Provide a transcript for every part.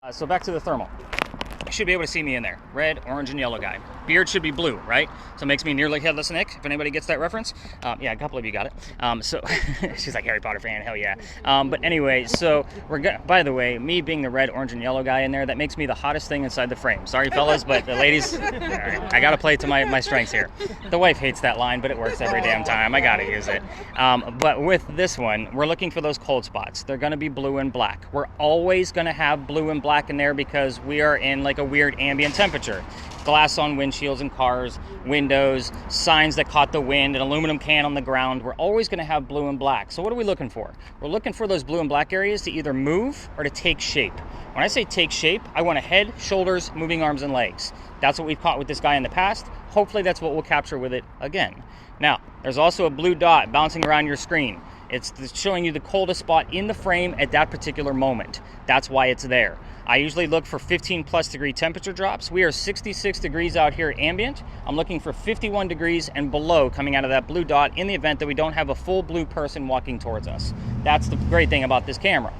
So back to the thermal. You should be able to see me in there. Red, orange, and yellow guy. Beard should be blue, right? So it makes me nearly headless Nick, if anybody gets that reference. Yeah, a couple of you got it. So she's like, Harry Potter fan, hell yeah. But anyway, so by the way, me being the red, orange, and yellow guy in there, that makes me the hottest thing inside the frame. Sorry, fellas, but the ladies, right, I gotta play to my strengths here. The wife hates that line, but it works every damn time. I gotta use it. But with this one, we're looking for those cold spots. They're gonna be blue and black. We're always gonna have blue and black in there because we are in like a weird ambient temperature. Glass on windshields and cars, windows, signs that caught the wind, an aluminum can on the ground. We're always going to have blue and black. So what are we looking for? We're looking for those blue and black areas to either move or to take shape. When I say take shape, I want a head, shoulders, moving arms and legs. That's what we've caught with this guy in the past. Hopefully that's what we'll capture with it again. Now, there's also a blue dot bouncing around your screen. It's showing you the coldest spot in the frame at that particular moment. That's why it's there. I usually look for 15 plus degree temperature drops. We are 66 degrees out here ambient. I'm looking for 51 degrees and below coming out of that blue dot in the event that we don't have a full blue person walking towards us. That's the great thing about this camera.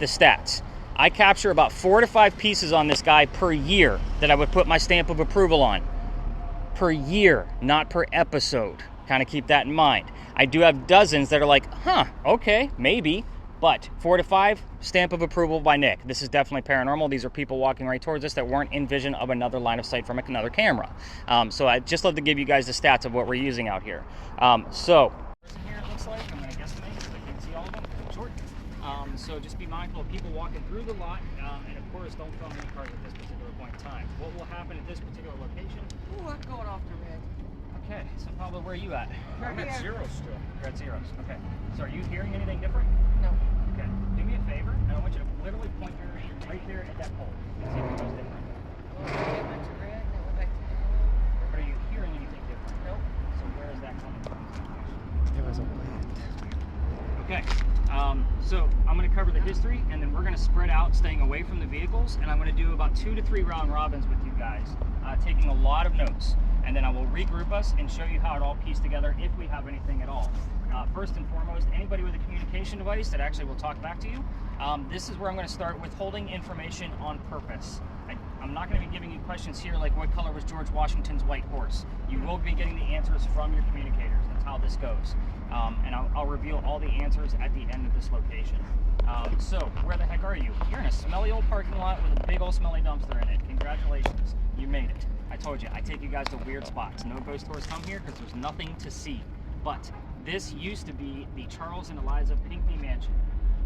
The stats. I capture about 4 to 5 pieces on this guy per year that I would put my stamp of approval on. Per year, not per episode. Kind of keep that in mind. I do have dozens that are like, okay, maybe. But 4 to 5, stamp of approval by Nick. This is definitely paranormal. These are people walking right towards us that weren't in vision of another line of sight from another camera. So I'd just love to give you guys the stats of what we're using out here. So here it looks like, I'm going to guesstimate because I can't see all of them. Short. So just be mindful of people walking through the lot, and of course don't film any cars at this particular point in time. What will happen at this particular location? Ooh, I'm going off the red. Okay, so Pablo, where are you at? I'm at zeros still. You're at zeros. Okay. So are you hearing anything different? No. Okay. Do me a favor, and I want you to literally point your right there at that pole and see if it goes different. Okay, went to red, then went back to yellow. But are you hearing anything different? Nope. So where is that coming from? There was a wind. Okay. So I'm going to cover the history, and then we're going to spread out, staying away from the vehicles, and I'm going to do about 2 to 3 round robins with you guys, taking a lot of notes. And then I will regroup us and show you how it all pieced together if we have anything at all. First and foremost, anybody with a communication device that actually will talk back to you, this is where I'm going to start withholding information on purpose. I'm not going to be giving you questions here like what color was George Washington's white horse. You will be getting the answers from your communicators. That's how this goes. And I'll reveal all the answers at the end of this location. So where the heck are you? You're in a smelly old parking lot with a big old smelly dumpster in it. Congratulations, you made it. I told you, I take you guys to weird spots. No ghost tours come here because there's nothing to see. But this used to be the Charles and Eliza Pinckney mansion.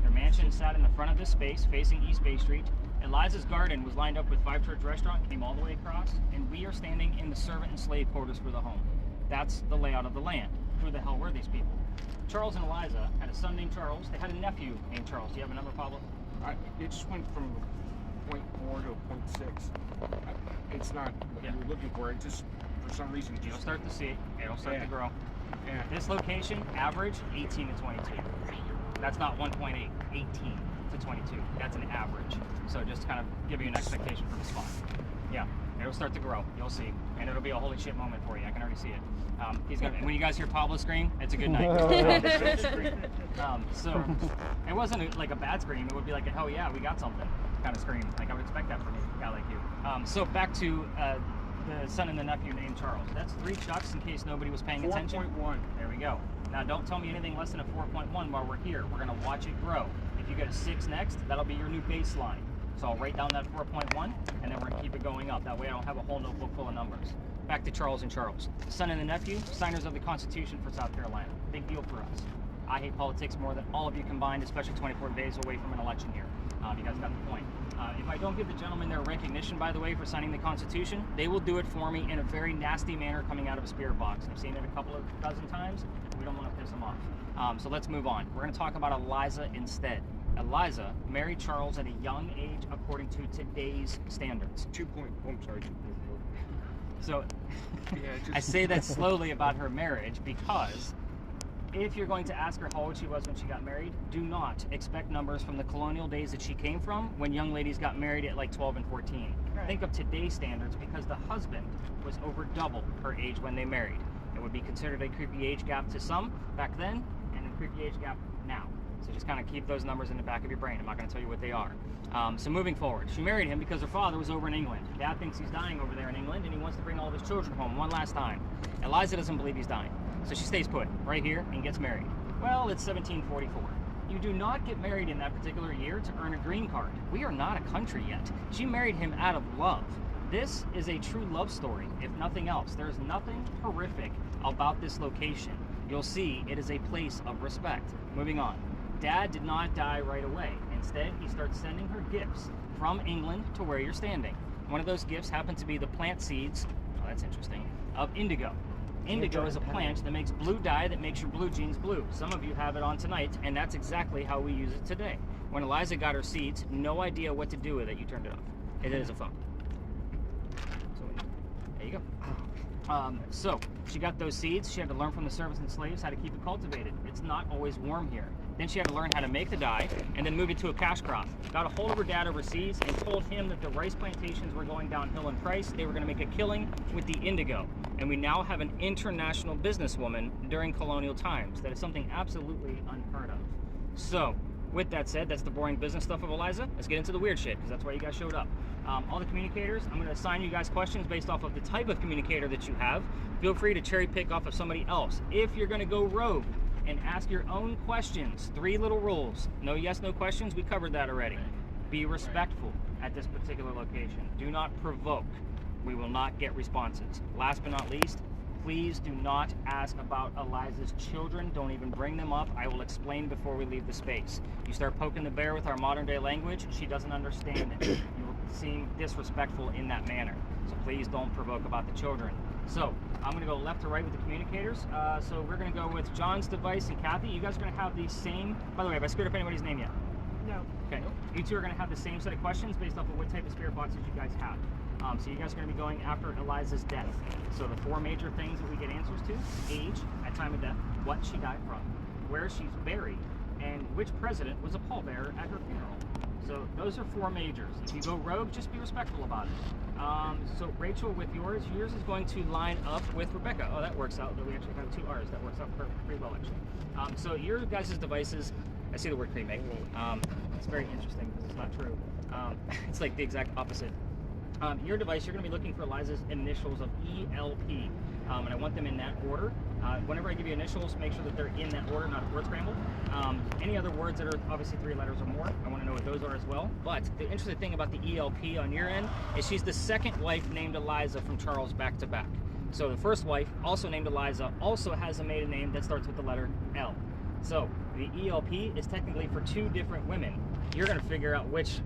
Their mansion sat in the front of this space facing East Bay Street. Eliza's garden was lined up with Five Church Restaurant, came all the way across, and we are standing in the servant and slave quarters for the home. That's the layout of the land. Who the hell were these people? Charles and Eliza had a son named Charles. They had a nephew named Charles. Do you have a number, Pablo? It just went from 0.4 to 0.6. It's not what you're looking for. It just, for some reason, You'll just start to see. It'll start to grow. Yeah. This location, average 18 to 22. That's not 1.8, 18 to 22. That's an average. So just kind of give you an expectation for the spot. Yeah, it'll start to grow. You'll see. And it'll be a holy shit moment for you. I can already see it. He's gonna, when you guys hear Pablo scream, it's a good night. So it wasn't like a bad scream. It would be like a hell yeah, we got something kind of scream. Like I would expect that from a guy like you. So back to the son and the nephew named Charles. That's 3 chucks in case nobody was paying attention. 4.1. There we go. Now don't tell me anything less than a 4.1 while we're here. We're gonna watch it grow. If you get a 6 next, that'll be your new baseline. So I'll write down that 4.1 and then we're gonna keep it going up. That way I don't have a whole notebook full of numbers. Back to Charles and Charles. The son and the nephew, signers of the Constitution for South Carolina. Big deal for us. I hate politics more than all of you combined, especially 24 days away from an election year. You guys got the point. If I don't give the gentlemen their recognition, by the way, for signing the Constitution, they will do it for me in a very nasty manner coming out of a spirit box. I've seen it a couple of dozen times. We don't want to piss them off. So let's move on. We're going to talk about Eliza instead. Eliza married Charles at a young age according to today's standards. 2. I'm sorry, 2.4. So Yeah, I say that slowly about her marriage because if you're going to ask her how old she was when she got married, do not expect numbers from the colonial days that she came from when young ladies got married at like 12 and 14. Right. Think of today's standards because the husband was over double her age when they married. It would be considered a creepy age gap to some back then and a creepy age gap now. So just kind of keep those numbers in the back of your brain. I'm not going to tell you what they are. So moving forward, she married him because her father was over in England. Dad thinks he's dying over there in England, and he wants to bring all of his children home one last time. Eliza doesn't believe he's dying, so she stays put right here and gets married. Well, it's 1744. You do not get married in that particular year to earn a green card. We are not a country yet. She married him out of love. This is a true love story, if nothing else. There's nothing horrific about this location. You'll see it is a place of respect. Moving on. Dad did not die right away. Instead, he starts sending her gifts from England to where you're standing. One of those gifts happened to be the plant seeds, oh, that's interesting, of indigo. Indigo is a plant that makes blue dye that makes your blue jeans blue. Some of you have it on tonight, and that's exactly how we use it today. When Eliza got her seeds, no idea what to do with it, you turned it off. It is a phone. So there you go. So she got those seeds. She had to learn from the servants and slaves how to keep it cultivated. It's not always warm here. Then she had to learn how to make the dye and then move it to a cash crop. Got a hold of her dad overseas and told him that the rice plantations were going downhill in price. They were going to make a killing with the indigo. And we now have an international businesswoman during colonial times. That is something absolutely unheard of. So, with that said, that's the boring business stuff of Eliza. Let's get into the weird shit, because that's why you guys showed up. All the communicators, I'm going to assign you guys questions based off of the type of communicator that you have. Feel free to cherry pick off of somebody else. If you're going to go rogue and ask your own questions, 3 little rules. No yes, no questions. We covered that already. Be respectful at this particular location. Do not provoke. We will not get responses. Last but not least, please do not ask about Eliza's children. Don't even bring them up. I will explain before we leave the space. You start poking the bear with our modern day language, she doesn't understand it. You will seem disrespectful in that manner. So please don't provoke about the children. So I'm going to go left to right with the communicators. So we're going to go with John's device and Kathy. You guys are going to have the same, by the way, have I screwed up anybody's name yet? No. Okay. You two are going to have the same set of questions based off of what type of spirit boxes you guys have. So you guys are going to be going after Eliza's death. So the 4 major things that we get answers to: age at time of death, what she died from, where she's buried, and which president was a pallbearer at her funeral. So those are 4 majors. If you go rogue, just be respectful about it. So Rachel, with yours is going to line up with Rebecca. Oh, that works out. We actually have 2 R's. That works out pretty well, actually. So your guys' devices, I see the word cremate. It's very interesting because it's not true. It's like the exact opposite. Your device, you're going to be looking for Eliza's initials of ELP, and I want them in that order. Whenever I give you initials, make sure that they're in that order, not a word scramble. Any other words that are obviously 3 letters or more, I want to know what those are as well. But the interesting thing about the ELP on your end is she's the second wife named Eliza from Charles back to back. So the first wife, also named Eliza, also has a maiden name that starts with the letter L. So the ELP is technically for 2 different women. You're going to figure out which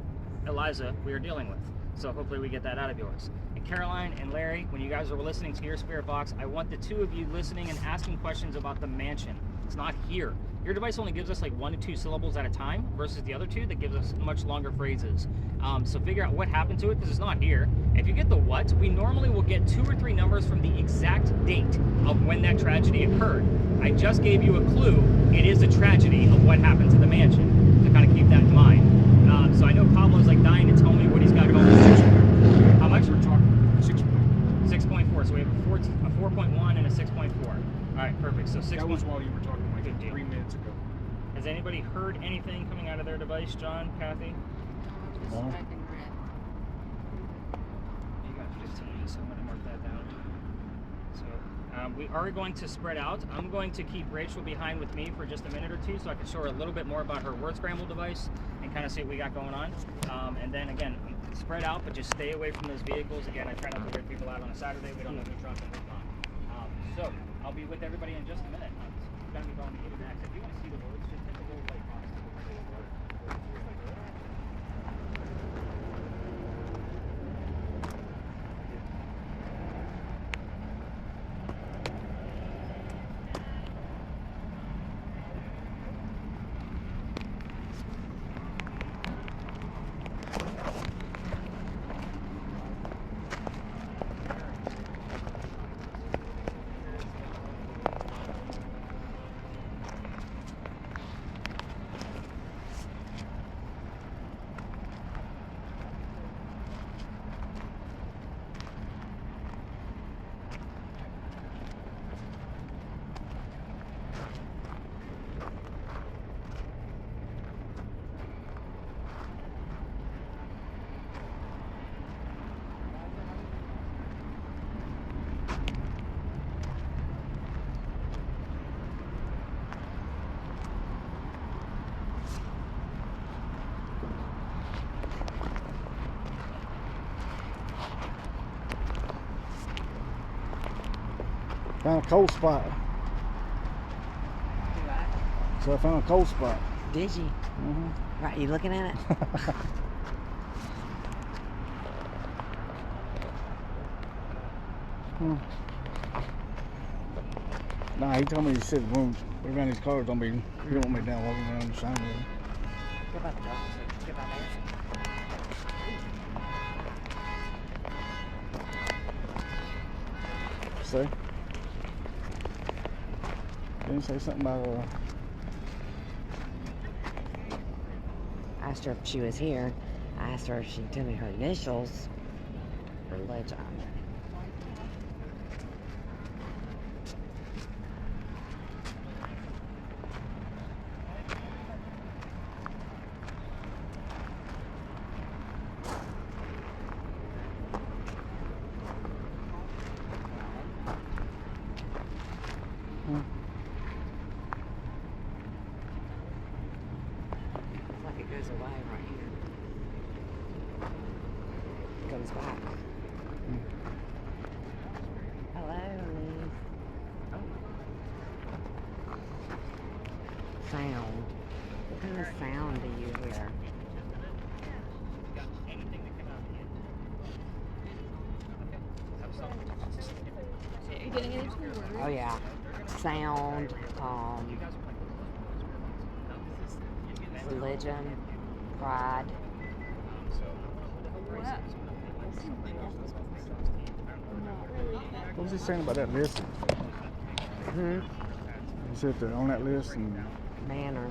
Eliza we are dealing with. So hopefully we get that out of yours. And Caroline and Larry, when you guys are listening to your spirit box, I want the 2 of you listening and asking questions about the mansion. It's not here. Your device only gives us like 1 to 2 syllables at a time versus the other 2 that gives us much longer phrases. So figure out what happened to it because it's not here. If you get the what, we normally will get 2 or 3 numbers from the exact date of when that tragedy occurred. I just gave you a clue. It is a tragedy of what happened to the mansion. So kind of keep that in mind. So I know Pablo's like dying to tell me what he's got going on. How much? We're talking 6.4. So we have a 4.1 and a 6.4. All right, perfect. So 6. That was while you were talking like Good deal. 3 minutes ago. Has anybody heard anything coming out of their device, John, Kathy? Just No. typing red. You got 15, so I'm going to mark that down. So we are going to spread out. I'm going to keep Rachel behind with me for just a minute or 2 so I can show her a little bit more about her word scramble device and kind of see what we got going on. And then again, spread out, but just stay away from those vehicles. Again, I try not to weird people out on a Saturday. We don't know who dropped and who's not. So I'll be with everybody in just a minute. I'm going to be going to the next. If you want to see the words, just hit the little light box. Found a cold spot. So I found a cold spot. Did you? Mm-hmm. Right, you looking at it? Nah, he told me, he said, when we run these cars, don't be, you don't want me down walking around the sign. Go about the dog. Go about there. Say? Didn't say something about, I asked her if she was here. I asked her if she'd tell me her initials. Religion. It's like it goes away right here. It comes back. Hello, Lee. Sound. What kind of sound do you hear? Are you getting into words? Oh yeah. Sound, religion, pride. What? what was he saying about that list? Hmm? He said they're on that list and Manner.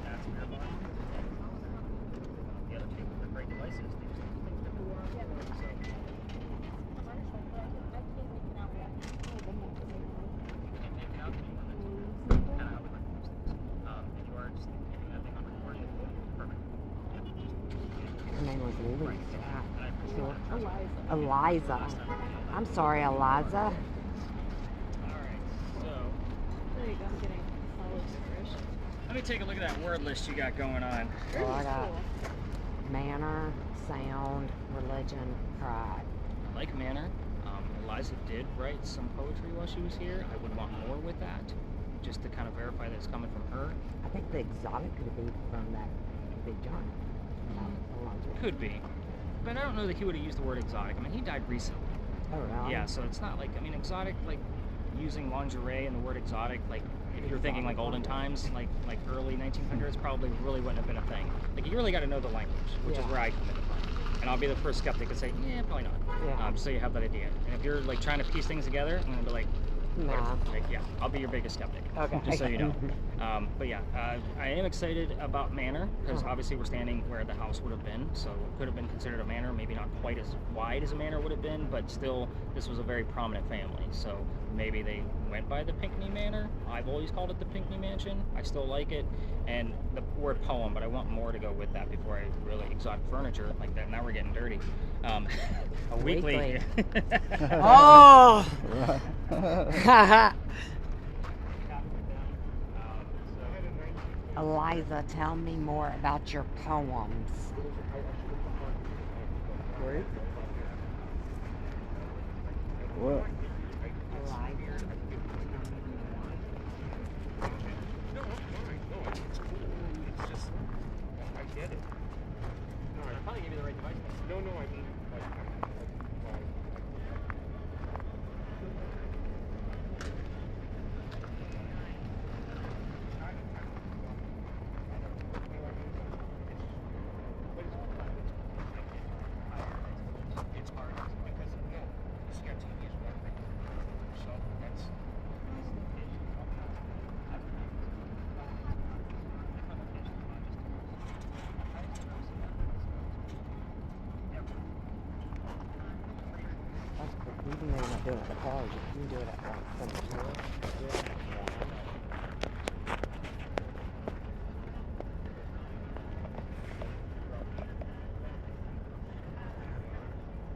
Her name was Lily. Eliza. I'm sorry, Eliza. There you go. I'm getting solid description. Let me take a look at that word list you got going on. Oh, I got manner, sound, religion, pride. I like manner. Eliza did write some poetry while she was here. I would want more with that, just to kind of verify that it's coming from her. I think the exotic could be from that Big John. Could be. But I don't know that he would have used the word exotic. I mean, he died recently. Oh, really? Yeah, so it's not like, I mean, exotic, like using lingerie and the word exotic, like if you're thinking like olden times, like early 1900s, probably really wouldn't have been a thing. Like you really got to know the language, which is Yeah. where I come into play. And I'll be the first skeptic to say, yeah, probably not. Yeah. So you have that idea. And if you're like trying to piece things together, I'm gonna be like, Nah. like, yeah, I'll be your biggest skeptic. Okay. Just so you know. But yeah, I am excited about Manor because obviously we're standing where the house would have been, so it could have been considered a manor. Maybe not quite as wide as a manor would have been, but still, this was a very prominent family. So maybe they went by the Pinckney Manor. I've always called it the Pinckney Mansion. I still like it, and the word poem, but I want more to go with that before I really exotic furniture like that. Now we're getting dirty. A weekly. Oh! Eliza, tell me more about your poems. Group? what? Eliza. It's just, I get it. No, I probably gave you the right device. No, I mean, like, it's hard because CRTV is one thing. So that's. Even though you're not doing it at the cars, you can do it at from the store.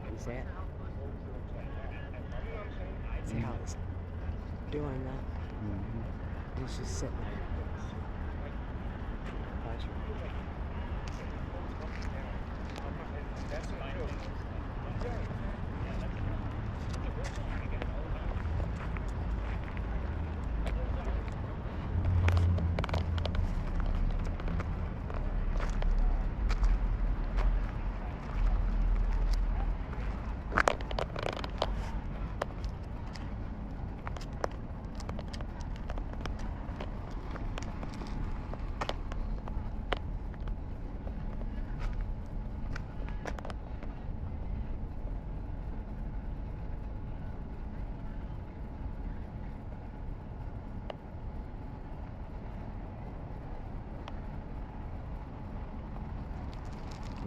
You see it? See how it's doing that? He's just sitting there. Watch.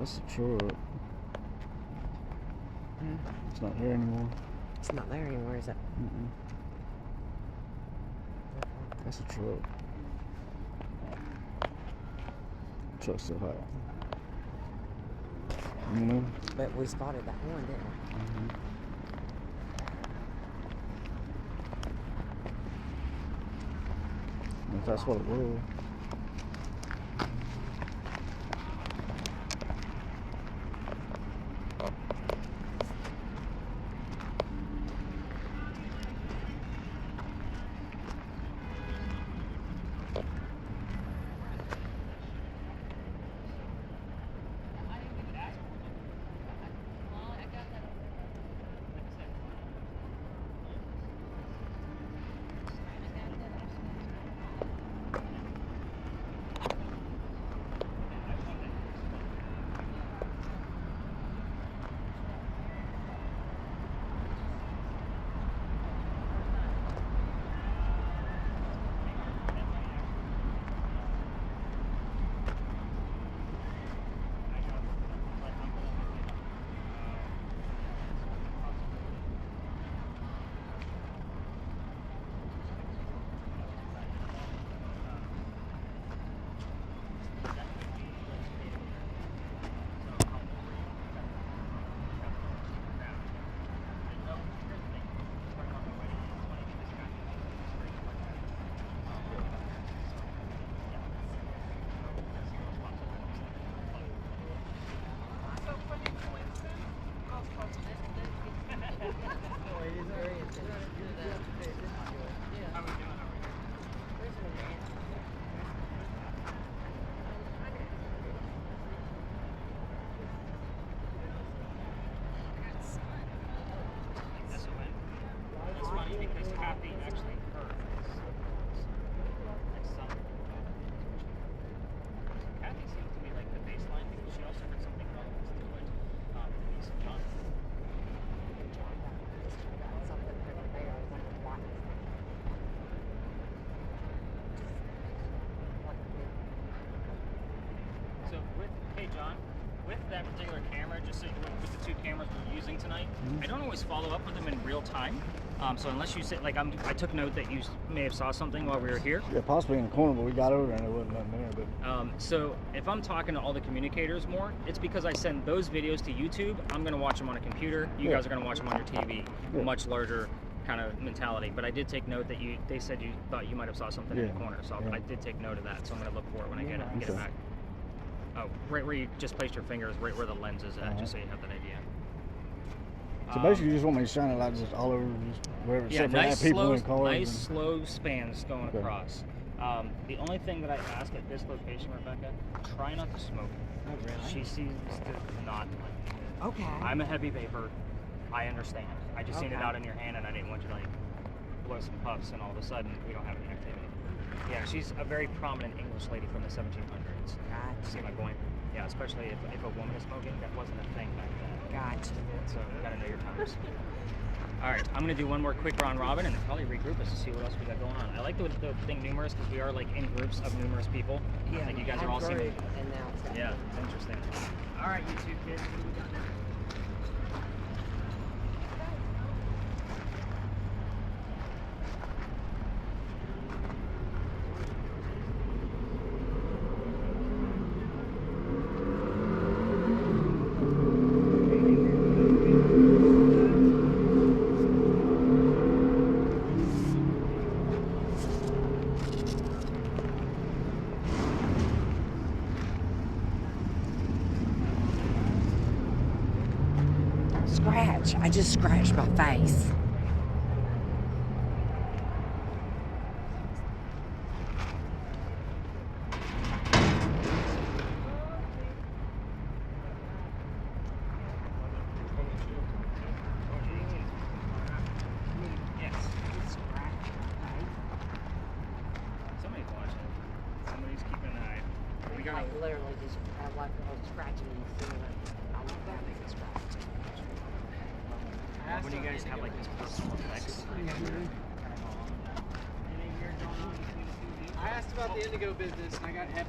That's a truck. Hmm. It's not there anymore. It's not there anymore, is it? Mm-mm. That's a truck. Truck's still hot. You know? But we spotted that one, didn't we? Mm-hmm. If that's what it was. It's funny because Kathy actually heard next summer. Kathy seems to be like the baseline because she also heard something relevant to it. Denise and John. So hey John, with that particular camera, just so with the two cameras we're using tonight, I don't always follow up with them in real time. So unless you say, like, I took note that you may have saw something while we were here. Yeah, possibly in the corner, but we got over there and there wasn't nothing there. But So if I'm talking to all the communicators more, it's because I send those videos to YouTube. I'm going to watch them on a computer. You guys are going to watch them on your TV. Yeah. Much larger kind of mentality. But I did take note that they said you thought you might have saw something in the corner. So Yeah. I did take note of that. So I'm going to look for it when I get it and get it Okay. back. Oh, right where you just placed your fingers, right where the lens is at, just so you have that idea. so basically, you just want me to shine a light just all over, just wherever, Yeah, except for nice that people slow, in cars. nice and- slow spans going Okay. across. The only thing that I ask at this location, Rebecca, try not to smoke. Oh, really? She seems to not like it. Okay. I'm a heavy vapor. I understand. I just seen it Okay. out in your hand, and I didn't want you to like blow some puffs, and all of a sudden we don't have any activity. Yeah, she's a very prominent English lady from the 1700s. Gotcha. See my point? Yeah, especially if a woman is smoking, that wasn't a thing back then. Gotcha. So you gotta know your times. All right, I'm gonna do one more quick round robin and then probably regroup us to see what else we got going on. I like the thing numerous because we are like in groups of numerous people. Yeah. Like you guys are all group, seeming. and now it's got Yeah, it's interesting. All right, you two kids, what do we got now? Scratch. I just scratched my face. Yes. Somebody's watching. Somebody's keeping an eye. We got Like literally just like scratching and seeing it. I love that big scratch. when you guys have like these personal effects. I asked about the indigo business and I got epic.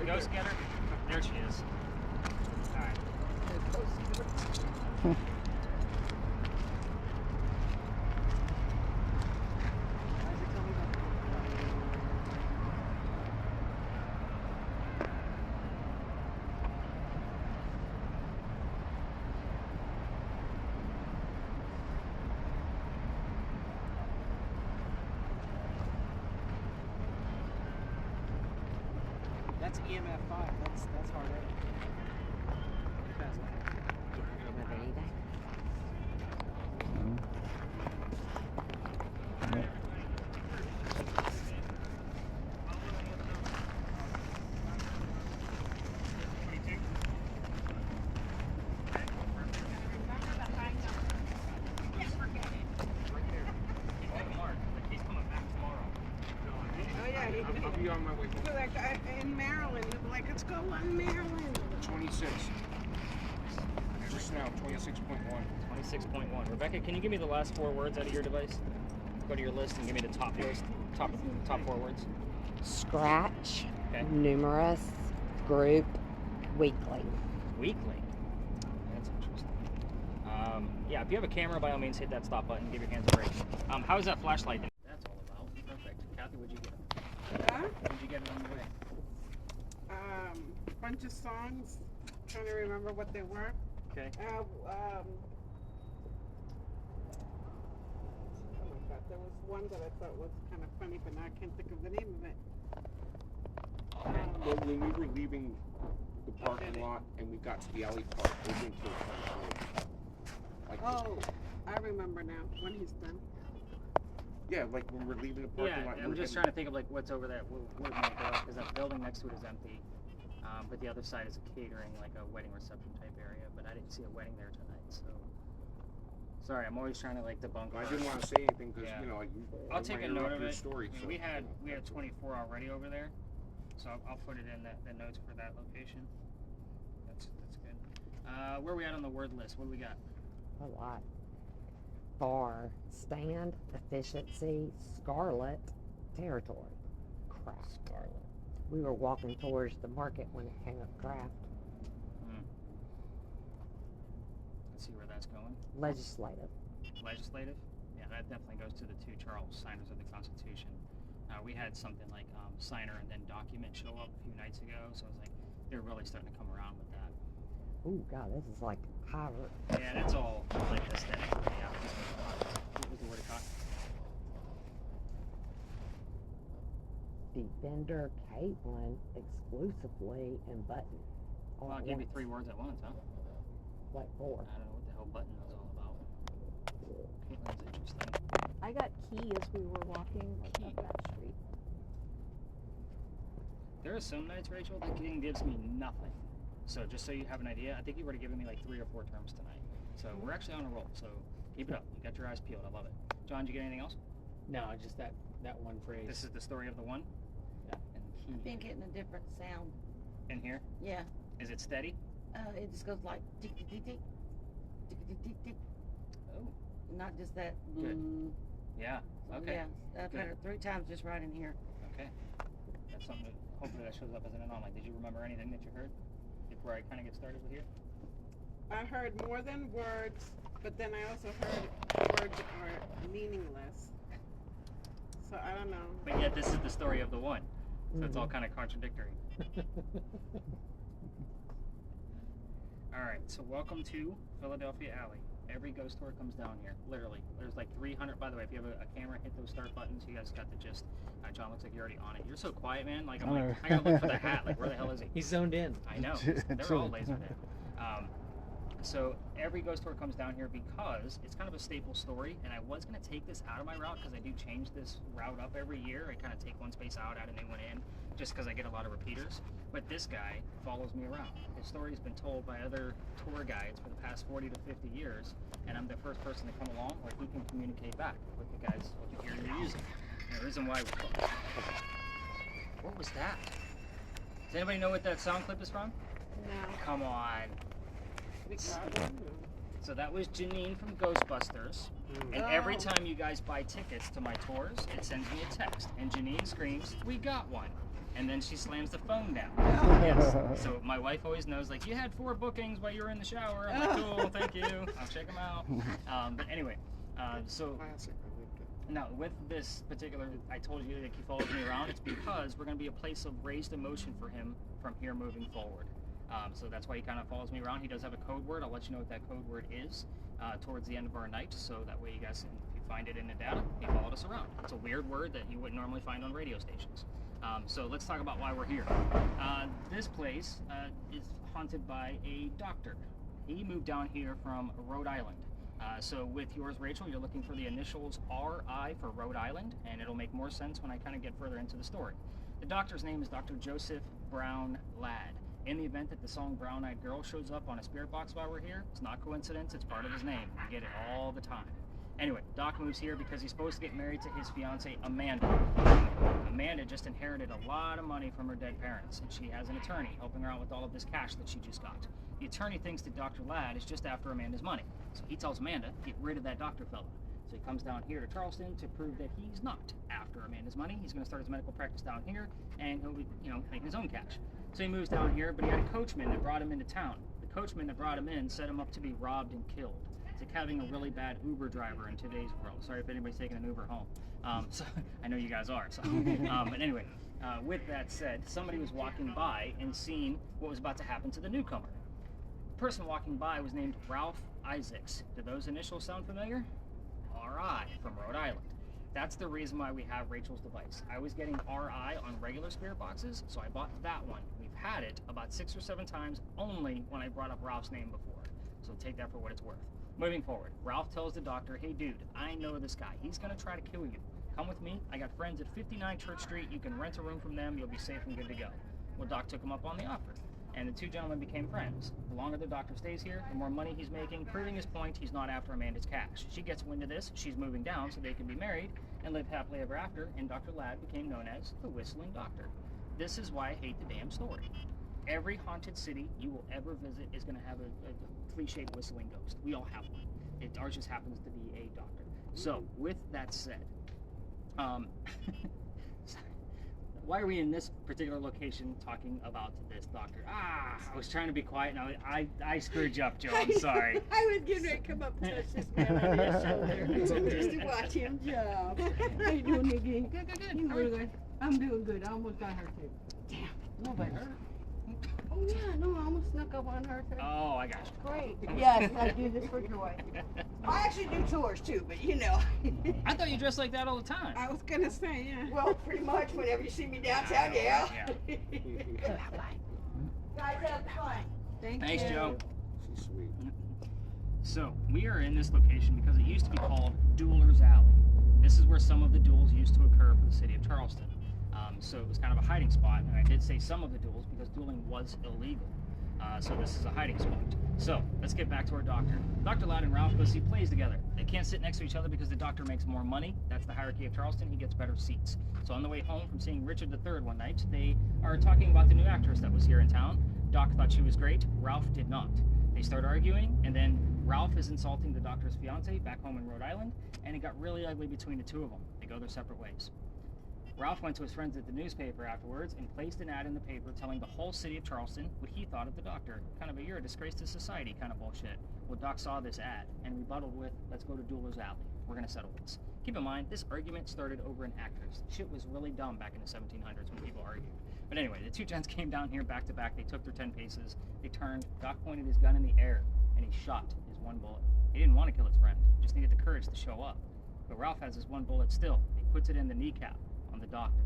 ghost get her? There she is. All right. That's EMF 5. That's hard. I'll be on my way. So like in Maryland, you'd be like, let's go on Maryland. 26. Just now, 26.1. 26.1. Rebecca, can you give me the last 4 words out of your device? Go to your list and give me the top 4 words. Scratch, Okay. numerous, group, weekly. Weekly. That's interesting. Yeah, if you have a camera, by all means, hit that stop button. Give your hands a break. How is that flashlight? That's all about. Perfect. Kathy, what'd you get? Huh? What'd you get on the way? Bunch of songs. Trying to remember what they were. Okay. Oh my God, there was one that I thought was kind of funny, but now I can't think of the name of it. Well, when we were leaving the parking lot and we got to the alley park, we went to a front. Like, Oh, I remember now when he's done. yeah, like when we're leaving the parking lot. Yeah, I'm just trying to think of like what's over that wood because that building next to it is empty, but the other side is a catering, like a wedding reception type area. But I didn't see a wedding there tonight, so sorry. I'm always trying to like debunk. I didn't want to say anything because Yeah. you know I'll take a note of it. Story, so, we had 24 already over there, so I'll put it in the notes for that location. That's good. Where are we at on the word list? What do we got? A lot. Bar, stand, efficiency, scarlet, territory. Crap. Scarlet. We were walking towards the market when it came up craft. Let's see where that's going. Legislative. Legislative? Yeah, that definitely goes to the 2 Charles signers of the Constitution. We had something like signer and then document show up a few nights ago, so I was like, they're really starting to come around with that. Ooh, God, this is like Harvard. Yeah, that's all like aesthetic. Yeah. What was the word it caught? Defender Caitlin exclusively and button. All Well, I at gave you once. 3 words at once, huh? Like 4. I don't know what the hell button was all about. Caitlin's interesting. I got key as we were walking like, up that street. There are some nights, Rachel, that game gives me nothing. So just so you have an idea, I think you've already given me like 3 or 4 terms tonight. So we're actually on a roll. So keep it up. You got your eyes peeled. I love it. John, did you get anything else? No, just that one phrase. This is the story of the one. Yeah. And key I've been getting a different sound. in here. Yeah. Is it steady? It just goes like tick tick tick tick tick tick tick tick. Oh, Not just that. Good. Mm, yeah. Okay. Yeah. I've Good. heard it 3 times just right in here. Okay. That's something that hopefully that shows up as an anomaly. Did you remember anything that you heard before I kind of get started with you? I heard more than words, but then I also heard words are meaningless. So I don't know. But yet this is the story of the one. So it's all kind of contradictory. All right, so welcome to Philadelphia Alley. Every ghost tour comes down here, literally. There's like 300, by the way, if you have a camera, hit those start buttons. You guys got the gist. John, looks like you're already on it. You're so quiet, man. Like, I'm like, I gotta look for the hat. Like, where the hell is he? He's zoned in. I know. They're all lasered in. So every ghost tour comes down here because it's kind of a staple story, and I was going to take this out of my route because I do change this route up every year. I kind of take one space out, add a new one in, just because I get a lot of repeaters. But this guy follows me around. His story has been told by other tour guides for the past 40 to 50 years, and I'm the first person to come along where he can communicate back with the guys, with the gear you're using. And the reason why... What was that? Does anybody know what that sound clip is from? No. Come on. Big Robin? So that was Janine from Ghostbusters. And every time you guys buy tickets to my tours, it sends me a text. And Janine screams, "We got one." and then she slams the phone down. Oh. Yes. So my wife always knows, like, you had 4 bookings while you were in the shower. I'm like, cool, thank you. I'll check them out. But anyway, so Classic. I like that. now with this particular, I told you that he follows me around. It's because we're going to be a place of raised emotion for him from here moving forward. So that's why he kind of follows me around. He does have a code word. I'll let you know what that code word is towards the end of our night, so that way you guys can, if you find it in the data, he followed us around. It's a weird word that you wouldn't normally find on radio stations. So let's talk about why we're here. This place is haunted by a doctor. He moved down here from Rhode Island. So with yours, Rachel, you're looking for the initials RI for Rhode Island, and it'll make more sense when I kind of get further into the story. The doctor's name is Dr. Joseph Brown Ladd. In the event that the song Brown Eyed Girl shows up on a spirit box while we're here, it's not coincidence, it's part of his name. We get it all the time. Anyway, Doc moves here because he's supposed to get married to his fiancée, Amanda. Amanda just inherited a lot of money from her dead parents, and she has an attorney helping her out with all of this cash that she just got. The attorney thinks that Dr. Ladd is just after Amanda's money, so he tells Amanda, get rid of that doctor fella. So he comes down here to Charleston to prove that he's not after Amanda's money. He's going to start his medical practice down here, and he'll be, making his own cash. So he moves down here, but he had a coachman that brought him into town. The coachman that brought him in set him up to be robbed and killed. It's like having a really bad Uber driver in today's world. Sorry if anybody's taking an Uber home. So I know you guys are. So, but anyway, with that said, somebody was walking by and seeing what was about to happen to the newcomer. The person walking by was named Ralph Isaacs. Do those initials sound familiar? RI from Rhode Island. That's the reason why we have Rachel's device. I was getting RI on regular spirit boxes, so I bought that one. We've had it about 6 or 7 times only when I brought up Ralph's name before. So take that for what it's worth. Moving forward, Ralph tells the doctor, hey dude, I know this guy. He's gonna try to kill you. Come with me. I got friends at 59 Church Street. You can rent a room from them. You'll be safe and good to go. Well, Doc took him up on the offer, and the 2 gentlemen became friends. The longer the doctor stays here, the more money he's making, proving his point he's not after Amanda's cash. She gets wind of this, she's moving down so they can be married and live happily ever after, and Dr. Ladd became known as the Whistling Doctor. This is why I hate the damn story. Every haunted city you will ever visit is going to have a cliched whistling ghost. We all have one. Ours just happens to be a doctor. So, with that said, why are we in this particular location talking about this doctor? I was trying to be quiet. Now I screwed you up, Joe. I'm sorry. I was getting ready to come up and touch this man on his shoulder just to watch him jump. How you doing, Nikki? Good. You good? I'm doing good. I almost got her too. Damn. Nobody hurt. Oh yeah, no, I almost snuck up on her too. Oh, I got you. Great. Yes, I do this for joy. I actually do tours too, but I thought you dressed like that all the time. I was gonna say, yeah. Well, pretty much whenever you see me downtown, yeah. Guys, have fun. Thanks, you. Joe. She's sweet. So, we are in this location because it used to be called Dueler's Alley. This is where some of the duels used to occur for the city of Charleston. So it was kind of a hiding spot, and I did say some of the duels because dueling was illegal. So this is a hiding spot. So let's get back to our doctor. Dr. Ladd and Ralph go see plays together. They can't sit next to each other because the doctor makes more money. That's the hierarchy of Charleston. He gets better seats. So on the way home from seeing Richard III one night, they are talking about the new actress that was here in town. Doc thought she was great. Ralph did not. They start arguing, and then Ralph is insulting the doctor's fiance back home in Rhode Island, and it got really ugly between the 2 of them. They go their separate ways. Ralph went to his friends at the newspaper afterwards and placed an ad in the paper telling the whole city of Charleston what he thought of the doctor. Kind of a you're a disgrace to society kind of bullshit. Well, Doc saw this ad and rebutted with, let's go to Dueler's Alley. We're going to settle this. Keep in mind, this argument started over an actress. Shit was really dumb back in the 1700s when people argued. But anyway, the 2 gents came down here back to back. They took their 10 paces. They turned. Doc pointed his gun in the air and he shot his 1 bullet. He didn't want to kill his friend. He just needed the courage to show up. But Ralph has his 1 bullet still. He puts it in the kneecap on the doctor.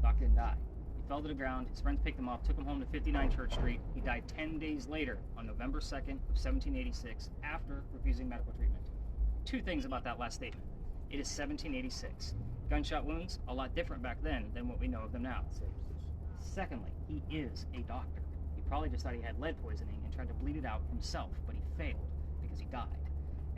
Doc didn't die. He fell to the ground. His friends picked him up, took him home to 59 Church Street. He died 10 days later on November 2nd of 1786 after refusing medical treatment. 2 things about that last statement. It is 1786. Gunshot wounds, a lot different back then than what we know of them now. Secondly, he is a doctor. He probably just thought he had lead poisoning and tried to bleed it out himself, but he failed because he died.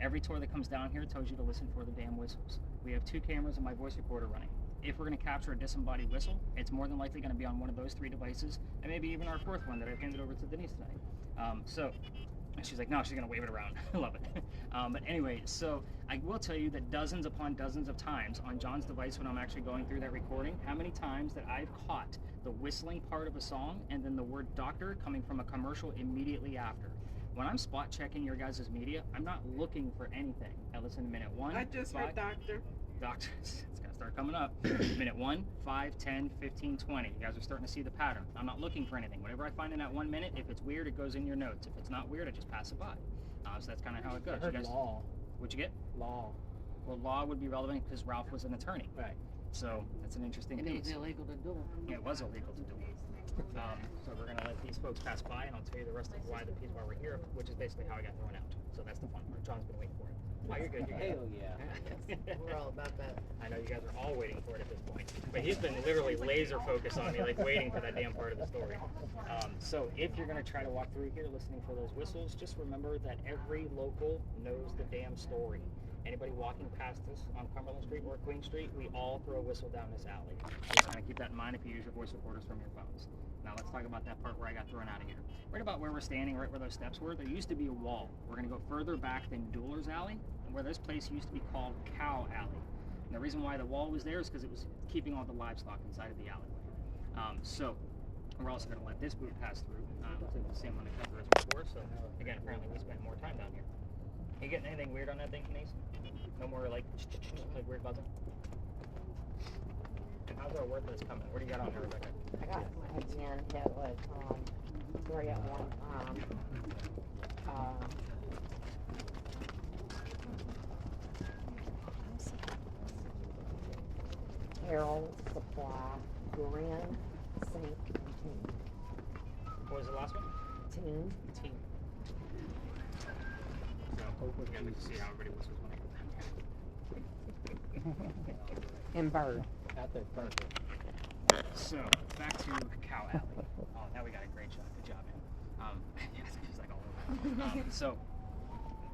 Every tour that comes down here tells you to listen for the damn whistles. We have 2 cameras and my voice recorder running. If we're going to capture a disembodied whistle, it's more than likely going to be on one of those 3 devices, and maybe even our 4th one that I've handed over to Denise tonight. So, And she's like, no, she's gonna wave it around. I love it. But anyway, so I will tell you that dozens upon dozens of times on John's device when I'm actually going through that recording, how many times that I've caught the whistling part of a song and then the word doctor coming from a commercial immediately after. When I'm spot checking your guys' media, I'm not looking for anything. I listen to minute 1. I just heard doctor. Doctor, it's gonna start coming up. Minute 1, 5, 10, 15, 20. You guys are starting to see the pattern. I'm not looking for anything. Whatever I find in that 1 minute, if it's weird, it goes in your notes. If it's not weird, I just pass it by. So that's kind of how it goes. I heard You guys, law. what'd you get? Law. Well, law would be relevant because Ralph was an attorney. Right. So that's an interesting And it piece. was illegal to do it. Yeah, it was illegal to do it. So we're gonna let these folks pass by, and I'll tell you the rest of why we're here, which is basically how I got thrown out. So that's the fun part. John's been waiting for it. Oh, you're good. You're good. Hell yeah. We're all about that. I know you guys are all waiting for it at this point, but he's been literally laser focused on me, like waiting for that damn part of the story. So if you're gonna try to walk through here listening for those whistles, just remember that every local knows the damn story. Anybody walking past us on Cumberland Street or Queen Street, we all throw a whistle down this alley. Just kind of keep that in mind if you use your voice recorders from your phones. Now let's talk about that part where I got thrown out of here. Right about where we're standing, right where those steps were, there used to be a wall. We're gonna go further back than Dueler's Alley, where this place used to be called Cow Alley. And the reason why the wall was there is because it was keeping all the livestock inside of the alleyway. So we're also gonna let this boot pass through. Looks like the same one that covered us before, so again, apparently we spent more time down here. You getting anything weird on that thing, Denise? No more like weird buzzing? And how's our word that's coming? What do you got on there, Rebecca? I got again hit with 3 at one time. Harold Supply, Grand Sink, and Team. What was the last one? Team. Team. So hopefully we get to see how everybody whistles when I go down here. And Bird. Out there, perfect. So back to Cow Alley. Oh, now we got a great shot. Good job, man. Yeah, it's like all over. So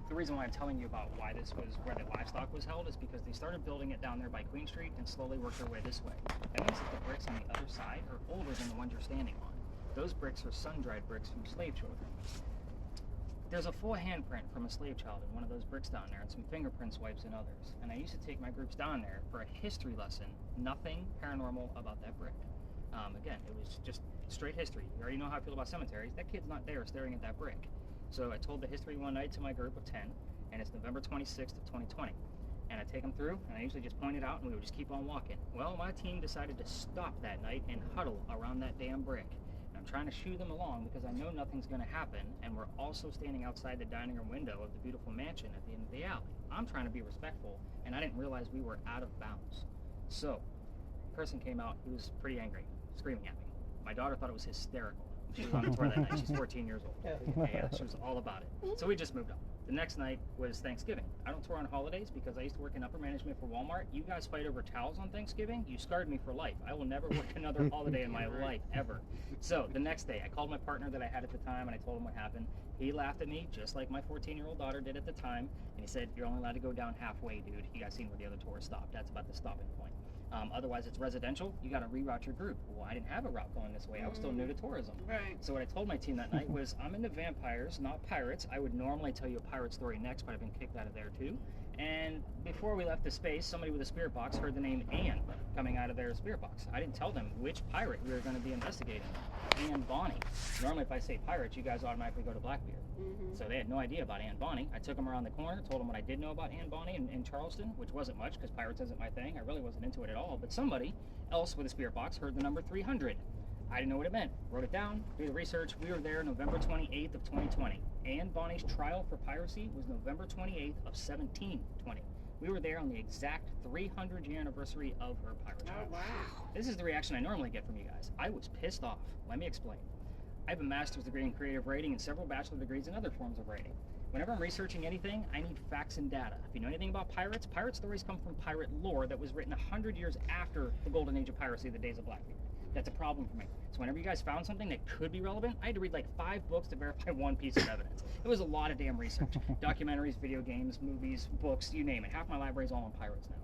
the reason why I'm telling you about why this was where the livestock was held is because they started building it down there by Queen Street and slowly worked their way this way. That means that the bricks on the other side are older than the ones you're standing on. Those bricks are sun-dried bricks from slave children. There's a full handprint from a slave child in one of those bricks down there and some fingerprint swipes in others. And I used to take my groups down there for a history lesson. Nothing paranormal about that brick. Again, it was just straight history. You already know how I feel about cemeteries. That kid's not there staring at that brick. So I told the history one night to my group of 10, and it's November 26th of 2020. And I take them through, and I usually just point it out, and we would just keep on walking. Well, my team decided to stop that night and huddle around that damn brick. I'm trying to shoo them along because I know nothing's going to happen, and we're also standing outside the dining room window of the beautiful mansion at the end of the alley. I'm trying to be respectful, and I didn't realize we were out of bounds. So, a person came out, he was pretty angry, screaming at me. My daughter thought it was hysterical. She was on the tour that night. She's 14 years old. Yeah, she was all about it. So we just moved on. The next night was Thanksgiving. I don't tour on holidays because I used to work in upper management for Walmart. You guys fight over towels on Thanksgiving? You scarred me for life. I will never work another holiday in my life, ever. So the next day, I called my partner that I had at the time and I told him what happened. He laughed at me just like my 14-year-old daughter did at the time. And he said, you're only allowed to go down halfway, dude. You guys seen where the other tours stopped. That's about the stopping point. Otherwise, it's residential. You got to reroute your group. Well, I didn't have a route going this way. I was still new to tourism. Right. So what I told my team that night was, I'm into vampires, not pirates. I would normally tell you a pirate story next, but I've been kicked out of there too. And before we left the space, somebody with a spirit box heard the name Anne coming out of their spirit box. I didn't tell them which pirate we were going to be investigating. Anne Bonny. Normally, if I say pirates, you guys automatically go to Blackbeard. So they had no idea about Anne Bonny. I took them around the corner, told them what I did know about Anne Bonny in Charleston, which wasn't much because pirates isn't my thing. I really wasn't into it at all. But somebody else with a spirit box heard the number 300. I didn't know what it meant. Wrote it down, do the research. We were there November 28th of 2020. Anne Bonny's trial for piracy was November 28th of 1720. We were there on the exact 300th year anniversary of her pirate trial. Oh, wow. This is the reaction I normally get from you guys. I was pissed off. Let me explain. I have a master's degree in creative writing and several bachelor degrees in other forms of writing. Whenever I'm researching anything, I need facts and data. If you know anything about pirates, pirate stories come from pirate lore that was written 100 years after the golden age of piracy, the days of Blackbeard. That's a problem for me. So whenever you guys found something that could be relevant, I had to read like 5 books to verify one piece of evidence. It was a lot of damn research. Documentaries, video games, movies, books, you name it. Half my library's all on pirates now.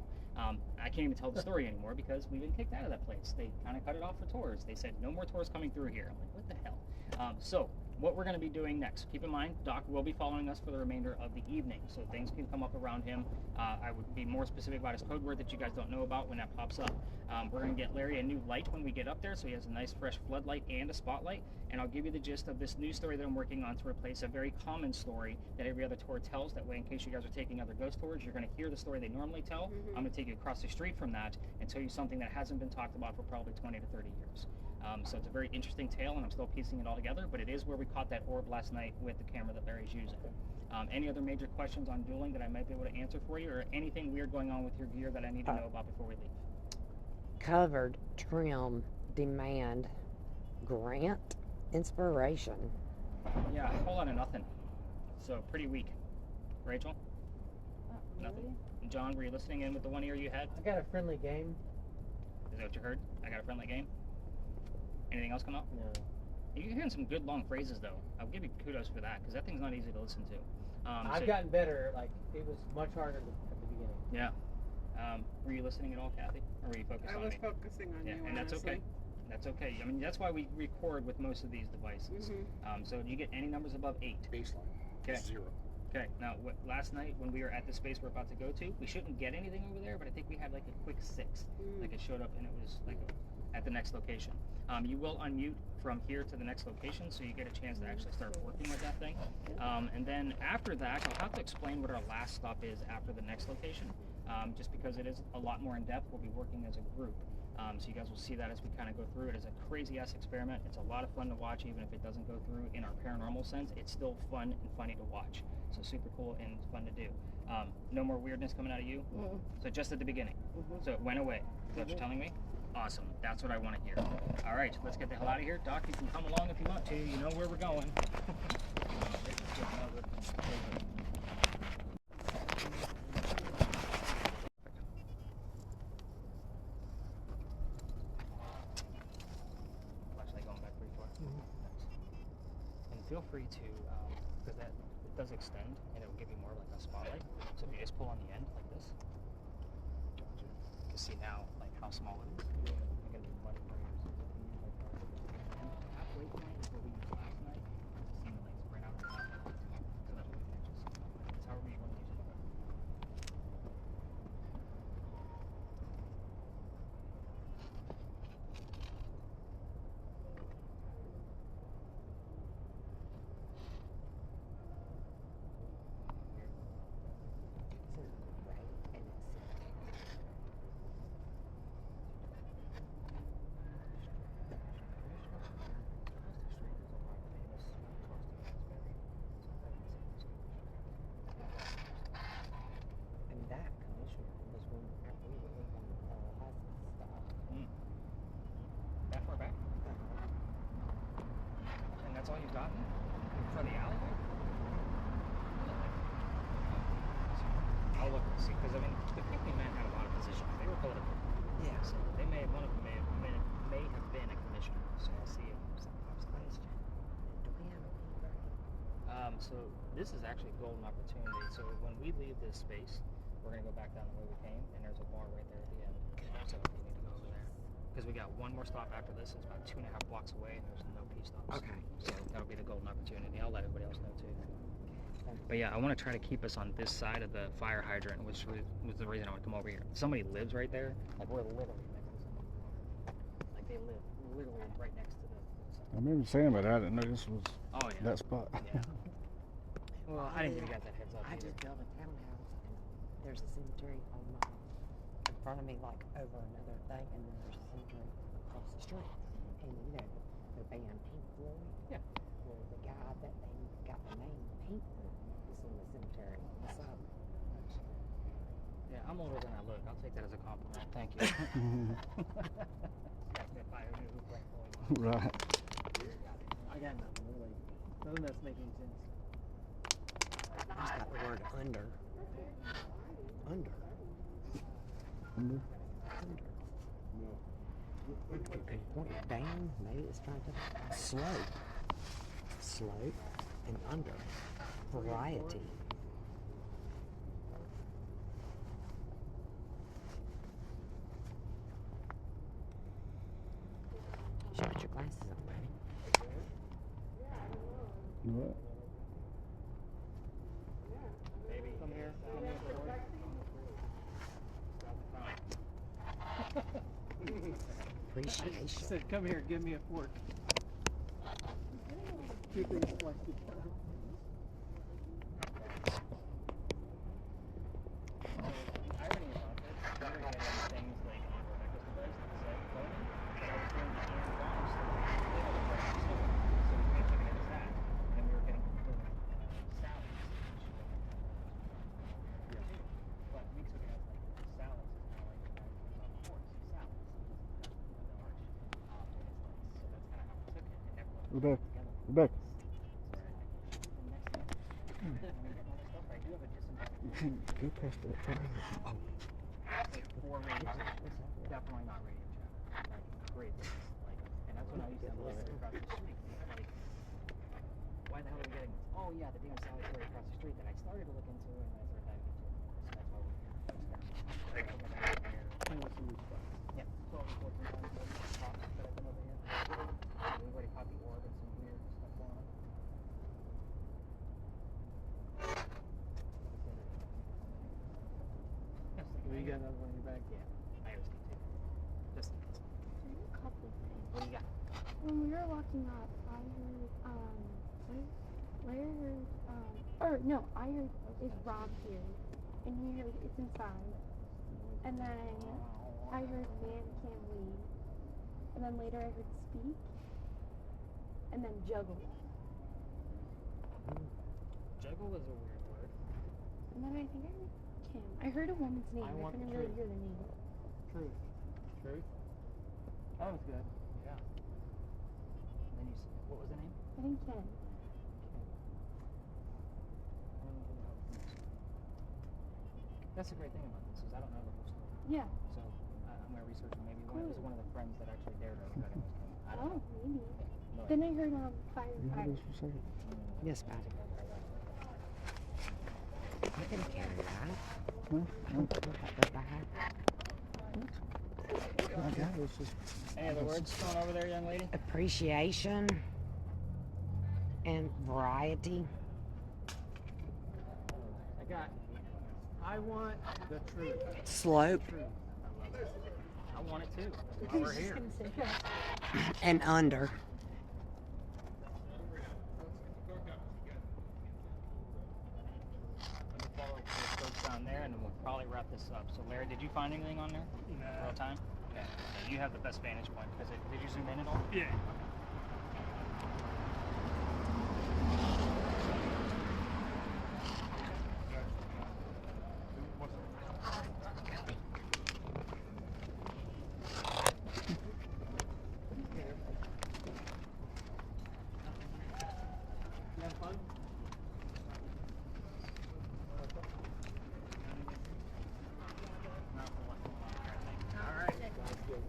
I can't even tell the story anymore because we've been kicked out of that place. They kind of cut it off for tours. They said, no more tours coming through here. I'm like, what the hell? So what we're going to be doing next. Keep in mind, Doc will be following us for the remainder of the evening, so things can come up around him. I would be more specific about his code word that you guys don't know about when that pops up. We're going to get Larry a new light when we get up there, so he has a nice fresh floodlight and a spotlight, and I'll give you the gist of this new story that I'm working on to replace a very common story that every other tour tells. That way, in case you guys are taking other ghost tours, you're going to hear the story they normally tell. I'm going to take you across the street from that and tell you something that hasn't been talked about for probably 20 to 30 years. So it's a very interesting tale, and I'm still piecing it all together, but it is where we caught that orb last night with the camera that Larry's using. Any other major questions on dueling that I might be able to answer for you, or anything weird going on with your gear that I need to know about before we leave? Covered, trim, demand, grant, inspiration. Yeah, a whole lot of nothing. So pretty weak. Rachel? Nothing. And John, were you listening in with the one ear you had? I got a friendly game. Is that what you heard? I got a friendly game? Anything else come up? No. You're hearing some good long phrases, though. I'll give you kudos for that, because that thing's not easy to listen to. I've gotten better. Like, it was much harder at the beginning. Yeah. Were you listening at all, Kathy? Or were you focused I on was me? focusing on Yeah, you, and that's honestly. okay. That's okay. I mean, that's why we record with most of these devices. So do you get any numbers above 8? Baseline. Okay. 0. Okay. Now, last night when we were at the space we're about to go to, we shouldn't get anything over there, but I think we had like a quick 6. Like it showed up and it was like at the next location. You will unmute from here to the next location, so you get a chance to actually start working with that thing. And then after that, I'll have to explain what our last stop is after the next location, just because it is a lot more in depth. We'll be working as a group. So you guys will see that as we kind of go through it. It's a crazy-ass experiment. It's a lot of fun to watch, even if it doesn't go through in our paranormal sense. It's still fun and funny to watch. So super cool and fun to do. No more weirdness coming out of you? So just at the beginning. So it went away. Is that what you're telling me? Awesome. That's what I want to hear. All right, let's get the hell out of here. Doc, you can come along if you want to. You know where we're going. Actually, going back pretty far. And feel free to, because that it does extend, and it will give you more like a spotlight. So if you just pull on the end like this, you can see now like how small it is. You're gonna be muddy prayers. And halfway point is where we used last night. Just seeing the like spread out. So that's what it matches. It's however you want to use it. And that commissioner was when we were leaving license stuff. That far back? And that's all you've gotten? For the alleyway? I'll look and see, because I mean, the Pinckney men had a lot of positions. They were political. Yeah. So they may have, one of them may have been a commissioner. So I'll see if something pops up. Question. Do we have a key bracket? So this is actually a golden opportunity. So when we leave this space, we're going to go back down the way we came, and there's a bar right there at the end. So we need to go over there. Because we got one more stop after this. It's about 2.5 blocks away, and there's no P stops. Okay. So that'll be the golden opportunity. I'll let everybody else know too. But yeah, I want to try to keep us on this side of the fire hydrant, which was the reason I would come over here. Somebody lives right there. Like we're literally next to someone. Like they live literally right next to the. I remember saying about that. I didn't know this was Oh yeah. that spot. Yeah. Well, I didn't give you guys that heads up. I either. just built a townhouse, and there's a cemetery on my in front of me, like over another thing, and then there's a cemetery across the street. And you know the band Pink Floyd. Yeah. Well, the guy that they got the name Pink from is in the cemetery beside me. Yeah, I'm older than I look. I'll take that as a compliment. Thank you. If I knew who Frank Floyd was. Right. I got nothing really. Nothing that's making sense. I just got the word under. Under. Under? Under. And point it down, maybe it's trying to slope. Slope and under. Variety. You should put your glasses on, baby. What? Maybe. Come here. Come here. Appreciation. Said, come here, give me a fork. Two things plastic. Irony about this, I started getting things like on Rebecca's device that said phone, but I was doing the Ian Bombs so we kept looking at that, and we were getting salads. But we took it as like salads is kind of like of course salads. The arch. So that's kind of how we took it, and everyone Rebecca. together. Rebecca. Go past that. Oh. For radio, definitely not Radio Shack. Like, great things. Like, and that's when I used to live across the street. Like, why the hell are we getting this? Oh yeah, the damn salad store across the street that I started to look into and I started diving into. So that's why we're here. Yeah, 12 or 14 times pops that I've been over here. We've already caught the orb and some weird stuff going on. You got another one in your bag? Yeah, I always do too. Just in case. There's a couple things. What do you got? When we were walking up, I heard, Larry heard, I heard, is Rob here? And he heard, it's inside. And then I heard man can't leave. And then later I heard speak. And then juggle. Juggle is a weird word. And then I think I heard Kim. I heard a woman's name. I I want couldn't the really truth. hear the name. Truth. Truth? That was good. Yeah. And then you said, what was the name? I think Kim. That's the great thing about this is I don't know the whole story. Yeah. So I'm going to research and maybe it was one of the friends that actually dared us that it was Kim. I don't Oh, know. maybe. No Then idea. I heard fire, You fire. heard this for a second? Yes, Patty. You can carry that. Huh? No. Put that behind. I got it. It's just. Any other words thrown over there, young lady? Appreciation and variety. I want the truth. Slope I want it too. That's why we're here. and under. Let me follow up with the folks down there and then we'll probably wrap this up. So Larry, did you find anything on there? Real time? Okay. So you have the best vantage point because did you zoom in at all? Yeah.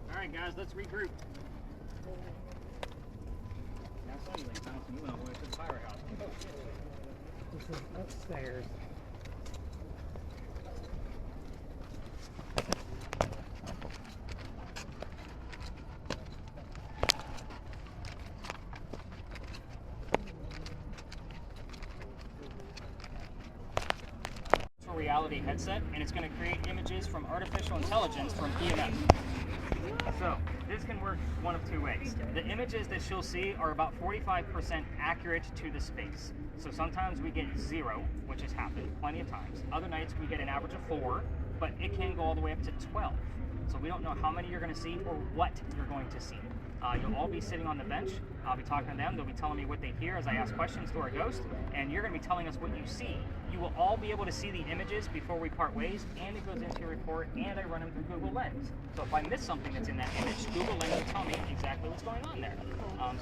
All right, guys, let's regroup. Now suddenly, it's time to move on to the firehouse. This is upstairs. Reality headset, and it's going to create images from artificial intelligence from EMF. So this can work one of two ways. The images that she'll see are about 45% accurate to the space. So sometimes we get 0, which has happened plenty of times. Other nights we get an average of 4, but it can go all the way up to 12. So we don't know how many you're going to see or what you're going to see. You'll all be sitting on the bench. I'll be talking to them. They'll be telling me what they hear as I ask questions to our ghost, and you're going to be telling us what you see. You will all be able to see the images before we part ways, and it goes into your report, and I run them through Google Lens. So if I miss something that's in that image, Google Lens will tell me exactly what's going on there.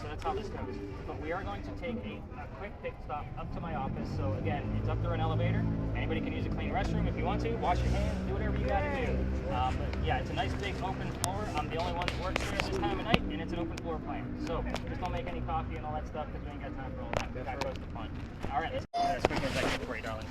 So that's how this goes. But we are going to take a quick pit stop up to my office. So again, it's up through an elevator. Anybody can use a clean restroom if you want to. Wash your hands, do whatever you got to do. But yeah, it's a nice big open floor. I'm the only one that works here at this time of night, and it's an open floor plan. So just don't make any coffee and all that stuff because we ain't got time for all that. That goes to fun. All right, let's do that as quick as I can for you, darling.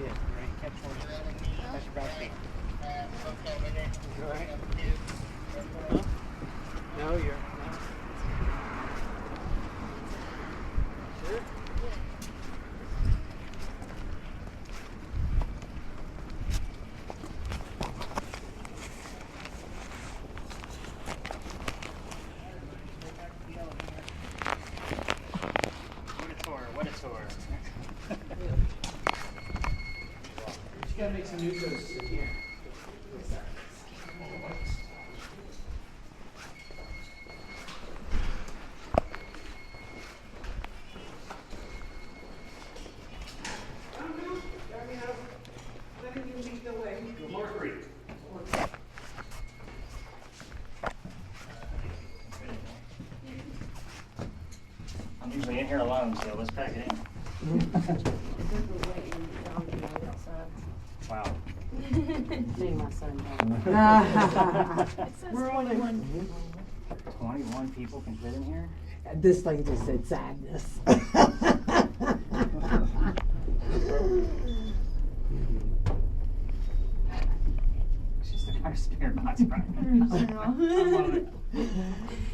did. Ready? Catch one. Catch your back feet. You alright? Huh? No, you're not. Sure? What a tour. Just gotta make some new toes in here. More free. I'm usually in here alone, so let's pack it in. Wow. Me and my son. We're only one. 21 people can fit in here? This thing just said sadness. It's just a our spirit box, right? I love it.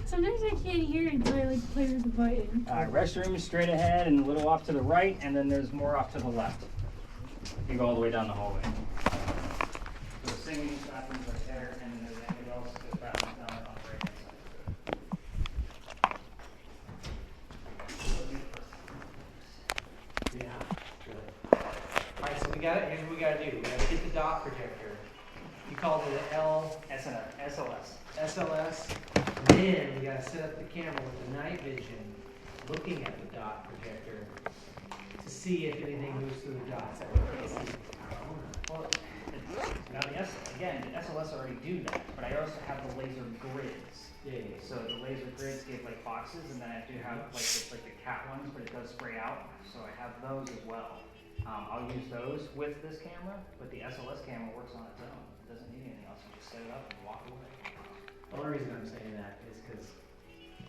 Sometimes I can't hear until I like play with the button. Restroom is straight ahead and a little off to the right, and then there's more off to the left. You go all the way down the hallway. So the singing bathroom's right there, and then there's anything else, there's bathrooms down on the right hand side. Yeah. Alright, so we got it. Here's what we gotta do. We gotta get the dot projector. You called it an SLS. SLS. Then we gotta set up the camera with the night vision, looking at the dot projector to see if anything moves through the dots that we can't see. Well, now the SLS already do that, but I also have the laser grids. Yeah. So the laser grids give like boxes, and then I do have like the cat ones, but it does spray out. So I have those as well. I'll use those with this camera, but the SLS camera works on its own. It doesn't need anything else. You just set it up and walk away. The only reason I'm saying that is because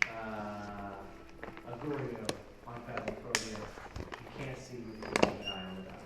a Gordio on Phasma Pro Gear, you can't see with the naked eye on the dot.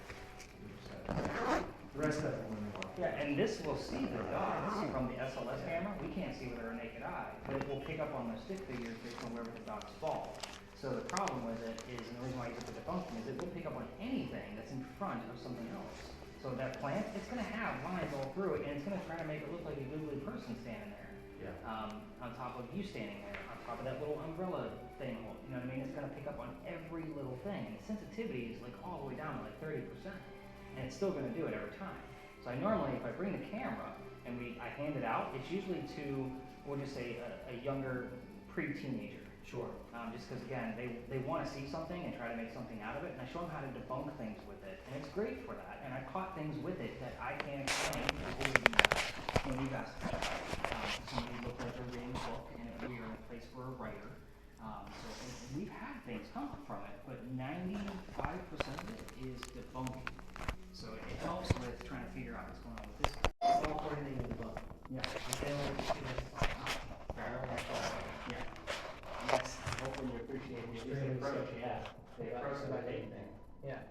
The rest of them when they walk. Yeah, and this will see the dots from the SLS camera. We can't see with our naked eye, but it will pick up on those stick figures based on wherever the dots fall. So the problem with it is, and the reason why I use it for the function is it will pick up on anything that's in front of something else. So that plant, it's going to have lines all through it, and it's going to try to make it look like a googly person standing there. Yeah. On top of you standing there, on top of that little umbrella thing, you know what I mean? It's going to pick up on every little thing. And the sensitivity is like all the way down to like 30%. And it's still going to do it every time. So I normally, if I bring the camera and I hand it out, it's usually to, we'll just say, a younger pre-teenager. Sure. Just because, again, they want to see something and try to make something out of it. And I show them how to debunk things with it. And it's great for that. And I caught things with it that I can't explain before you guys somebody looked like they're reading a book, and we were in a place for a writer. So we've had things come from it, but 95% of it is debunking. So it helps with trying to figure out what's going on with this. It's all for anything in the book. Yeah. They only just give us like, Yeah. That's hopefully you appreciate the approach. Yeah. The approach about anything. yeah.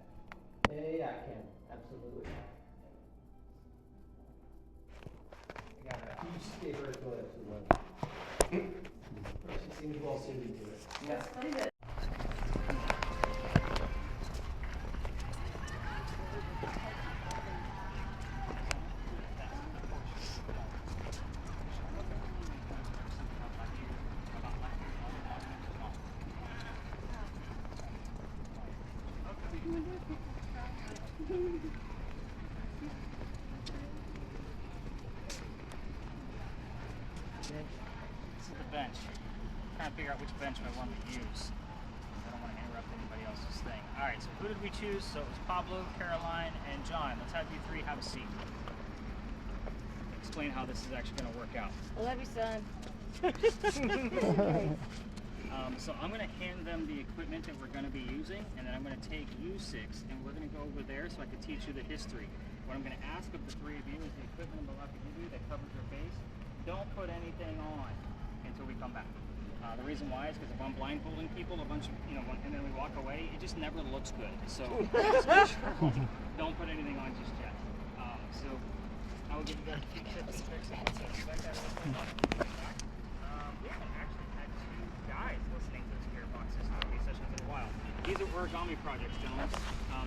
Yeah, I can. Absolutely. I got it. You just gave her a toilet as well. She seems well suited to it. Yeah. This is the bench. I'm trying to figure out which bench I want to use. I don't want to interrupt anybody else's thing. Alright, so who did we choose? So it was Pablo, Caroline, and John. Let's have you three have a seat. Explain how this is actually going to work out. I love you, son. So I'm going to hand them the equipment that we're going to be using, and then I'm going to take you six, and we're going to go over there so I can teach you the history. What I'm going to ask of the three of you is the equipment I'm about to give you that covers your face. Don't put anything on until we come back. The reason why is because if I'm blindfolding people a bunch of, and then we walk away, it just never looks good. So don't put anything I'll give you guys a few tips and tricks and what's to expect out of this thing. We haven't actually had two guys listening to the Spirit Box system in these sessions in a while. These are origami projects, gentlemen.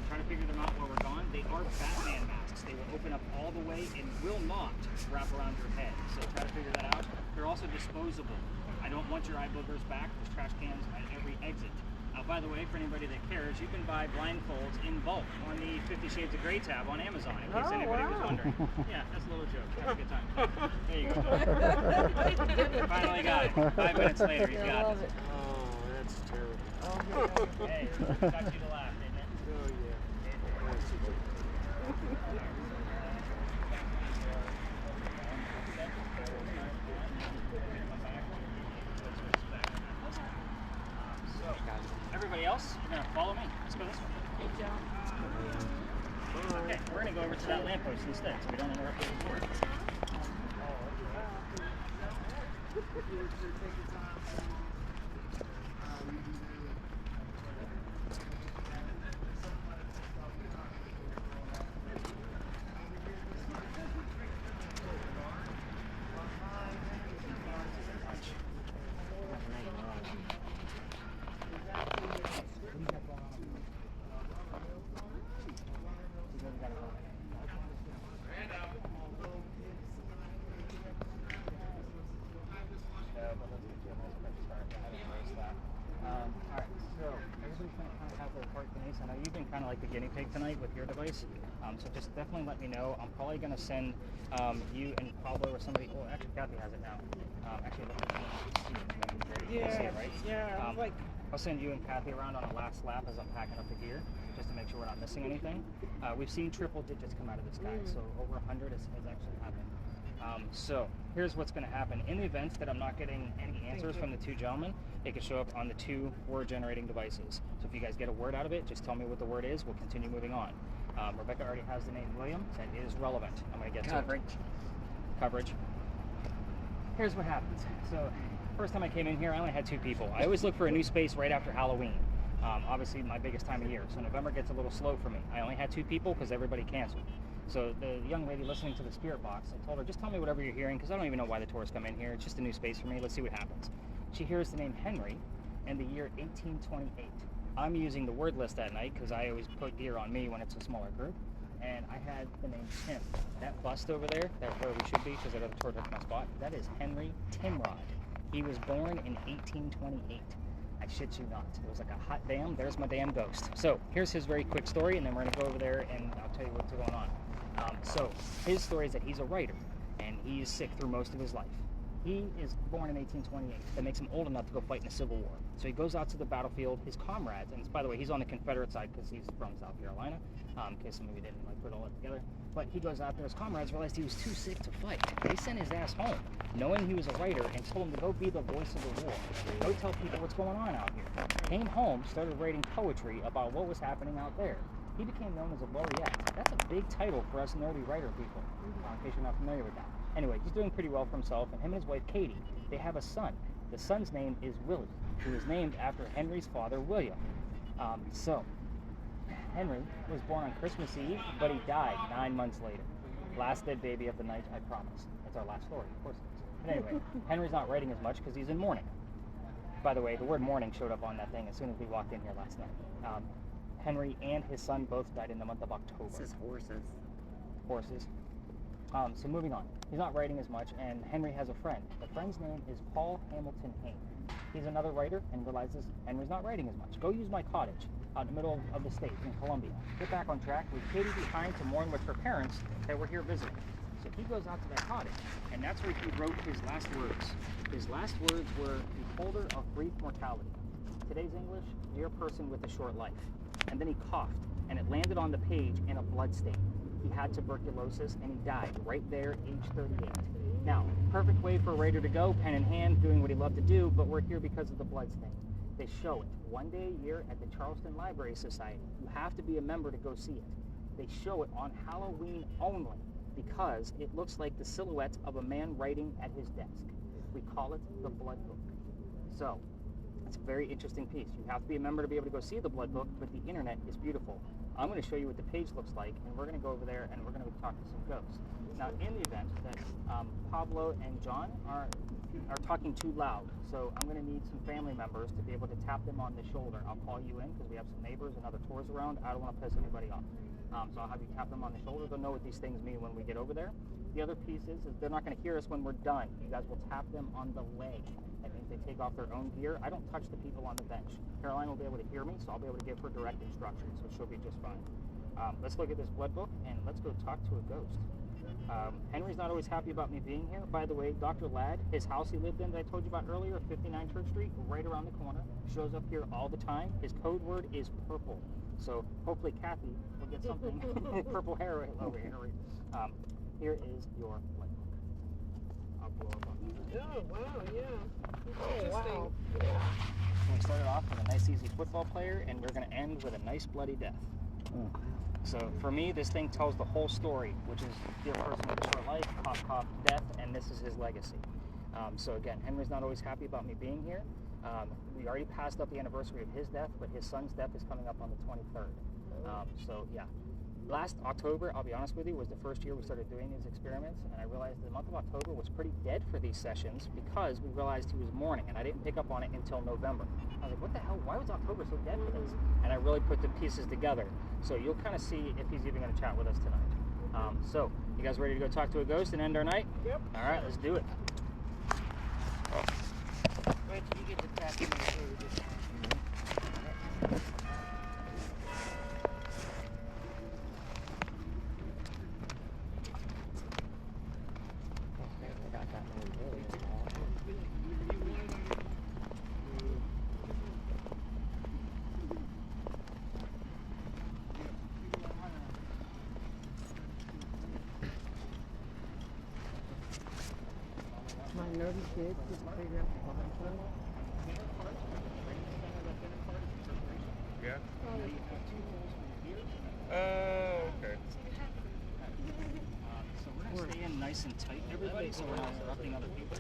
Trying to figure them out while we're gone. They are Batman masks. They will open up all the way and will not wrap around your head. So try to figure that out. They're also disposable. I don't want your eye boogers back. There's trash cans at every exit. By the way, for anybody that cares, you can buy blindfolds in bulk on the 50 Shades of Grey tab on Amazon, in case anybody was wondering. Yeah, that's a little joke. Have a good time. There you go. Finally got it. 5 minutes later, he's got it. Oh, that's terrible. Hey, got you to laugh, didn't it? Oh, yeah. That's Everybody else, you're gonna follow me. Let's go this way. Okay, we're gonna go over to that lamppost instead, so we don't interrupt the report. I know you've been kind of like the guinea pig tonight with your device, so just definitely let me know. I'm probably going to send you and Pablo or somebody. Oh, actually, Kathy has it now. Actually, look at it. You can see it, right? Yeah. I'll send you and Kathy around on a last lap as I'm packing up the gear, just to make sure we're not missing anything. We've seen triple digits come out of this guy, so over 100 has actually happened. So here's what's going to happen. In the event that I'm not getting any answers from the two gentlemen, it can show up on the two word generating devices. So if you guys get a word out of it, just tell me what the word is. We'll continue moving on. Rebecca already has the name William. That is relevant. I'm going to get to it. Coverage. Here's what happens. So first time I came in here, I only had 2 people. I always look for a new space right after Halloween. Obviously my biggest time of year. So November gets a little slow for me. I only had 2 people because everybody canceled. So the young lady listening to the Spirit Box, I told her, just tell me whatever you're hearing, because I don't even know why the tourists come in here. It's just a new space for me. Let's see what happens. She hears the name Henry and the year 1828. I'm using the word list that night because I always put gear on me when it's a smaller group. And I had the name Tim. That bust over there, that's where we should be because that other tour took my spot. That is Henry Timrod. He was born in 1828. I shit you not. It was like a hot damn. There's my damn ghost. So here's his very quick story, and then we're going to go over there and I'll tell you what's going on. So his story is that he's a writer, and he is sick through most of his life. He is born in 1828. That makes him old enough to go fight in a Civil War. So he goes out to the battlefield. His comrades, and by the way, he's on the Confederate side because he's from South Carolina, in case some of you didn't put all that together. But he goes out there, his comrades realized he was too sick to fight. They sent his ass home, knowing he was a writer, and told him to go be the voice of the war. Go tell people what's going on out here. Came home, started writing poetry about what was happening out there. He became known as a laureate. That's a big title for us nerdy writer people, in case you're not familiar with that. Anyway, he's doing pretty well for himself, and him and his wife, Katie, they have a son. The son's name is Willie, who is named after Henry's father, William. So, Henry was born on Christmas Eve, but he died 9 months later. Last dead baby of the night, I promise. That's our last story, of course it is. But anyway, Henry's not writing as much because he's in mourning. By the way, the word mourning showed up on that thing as soon as we walked in here last night. Henry and his son both died in the month of October. This is horses. Horses. So moving on. He's not writing as much, and Henry has a friend. The friend's name is Paul Hamilton Hayne. He's another writer and realizes Henry's not writing as much. Go use my cottage out in the middle of the state in Columbia. Get back on track. Leave Katie behind to mourn with her parents that were here visiting. So he goes out to that cottage, and that's where he wrote his last words. His last words were, "Beholder of brief mortality." Today's English, dear person with a short life. And then he coughed, and it landed on the page in a blood stain. He had tuberculosis, and he died right there, age 38. Now, perfect way for a writer to go, pen in hand, doing what he loved to do, but we're here because of the blood stain. They show it one day a year at the Charleston Library Society. You have to be a member to go see it. They show it on Halloween only because it looks like the silhouette of a man writing at his desk. We call it the Blood Book. So, it's a very interesting piece. You have to be a member to be able to go see the Blood Book, but the internet is beautiful. I'm going to show you what the page looks like, and we're going to go over there and we're going to talk to some ghosts. Now, in the event that Pablo and John are talking too loud, so I'm going to need some family members to be able to tap them on the shoulder. I'll call you in because we have some neighbors and other tours around. I don't want to piss anybody off. So I'll have you tap them on the shoulder. They'll know what these things mean when we get over there. The other piece is they're not going to hear us when we're done. You guys will tap them on the leg. That means they take off their own gear. I don't touch the people on the bench. Caroline will be able to hear me, so I'll be able to give her direct instructions, so she'll be just fine. Let's look at this blood book, and let's go talk to a ghost. Henry's not always happy about me being here. By the way, Dr. Ladd, his house he lived in that I told you about earlier, 59 Church Street, right around the corner, shows up here all the time. His code word is purple. So hopefully Kathy will get something purple hair over Henry. Here is your blood book. I'll blow up on that. Oh, wow, yeah. Oh, wow. So we started off with a nice easy football player, and we're going to end with a nice bloody death. Oh. So for me, this thing tells the whole story, which is dear person with a short life, cough, cough, death, and this is his legacy. So again, Henry's not always happy about me being here. We already passed up the anniversary of his death, but his son's death is coming up on the 23rd. So yeah. Last October, I'll be honest with you, was the first year we started doing these experiments, and I realized the month of October was pretty dead for these sessions because we realized he was mourning, and I didn't pick up on it until November. I was like, what the hell, why was October so dead for this? And I really put the pieces together. So you'll kind of see if he's even going to chat with us tonight. So, you guys ready to go talk to a ghost and end our night? Yep. All right, let's do it. Wait till you get to tapping the food. My nervous kids just figure out the problem. Yeah? Oh, okay. So we're going to stay in nice and tight, everybody, so we're not interrupting other people.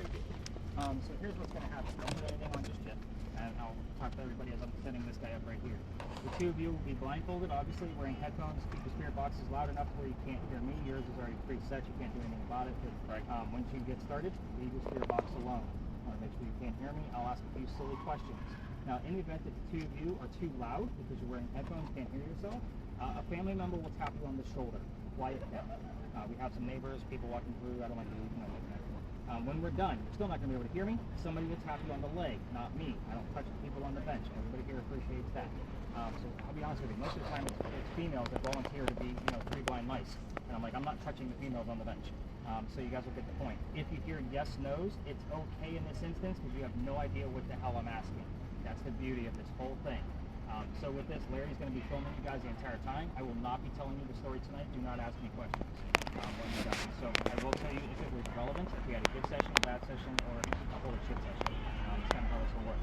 So here's what's going to happen. Don't put anything on just yet. And I'll talk to everybody as I'm setting this guy up right here. The two of you will be blindfolded, obviously, wearing headphones. Keep the spirit boxes loud enough where you can't hear me. Yours is already preset. You can't do anything about it. But, once you get started, leave your spirit box alone. I want to make sure you can't hear me. I'll ask a few silly questions. Now, in the event that the two of you are too loud because you're wearing headphones, can't hear yourself, a family member will tap you on the shoulder. Quiet down. We have some neighbors, people walking through. I don't like to leave them like that. When we're done, you're still not going to be able to hear me. Somebody will tap you on the leg, not me. I don't touch the people on the bench. Everybody here appreciates that. So I'll be honest with you, most of the time it's females that volunteer to be, three blind mice. And I'm like, I'm not touching the females on the bench. So you guys will get the point. If you hear yes, no's, it's okay in this instance because you have no idea what the hell I'm asking. That's the beauty of this whole thing. So with this, Larry's going to be filming you guys the entire time. I will not be telling you the story tonight. Do not ask me questions when you're done. So I will tell you if it was relevant, if we had a good session, a bad session, or a whole shit session. That's kind of how this will work.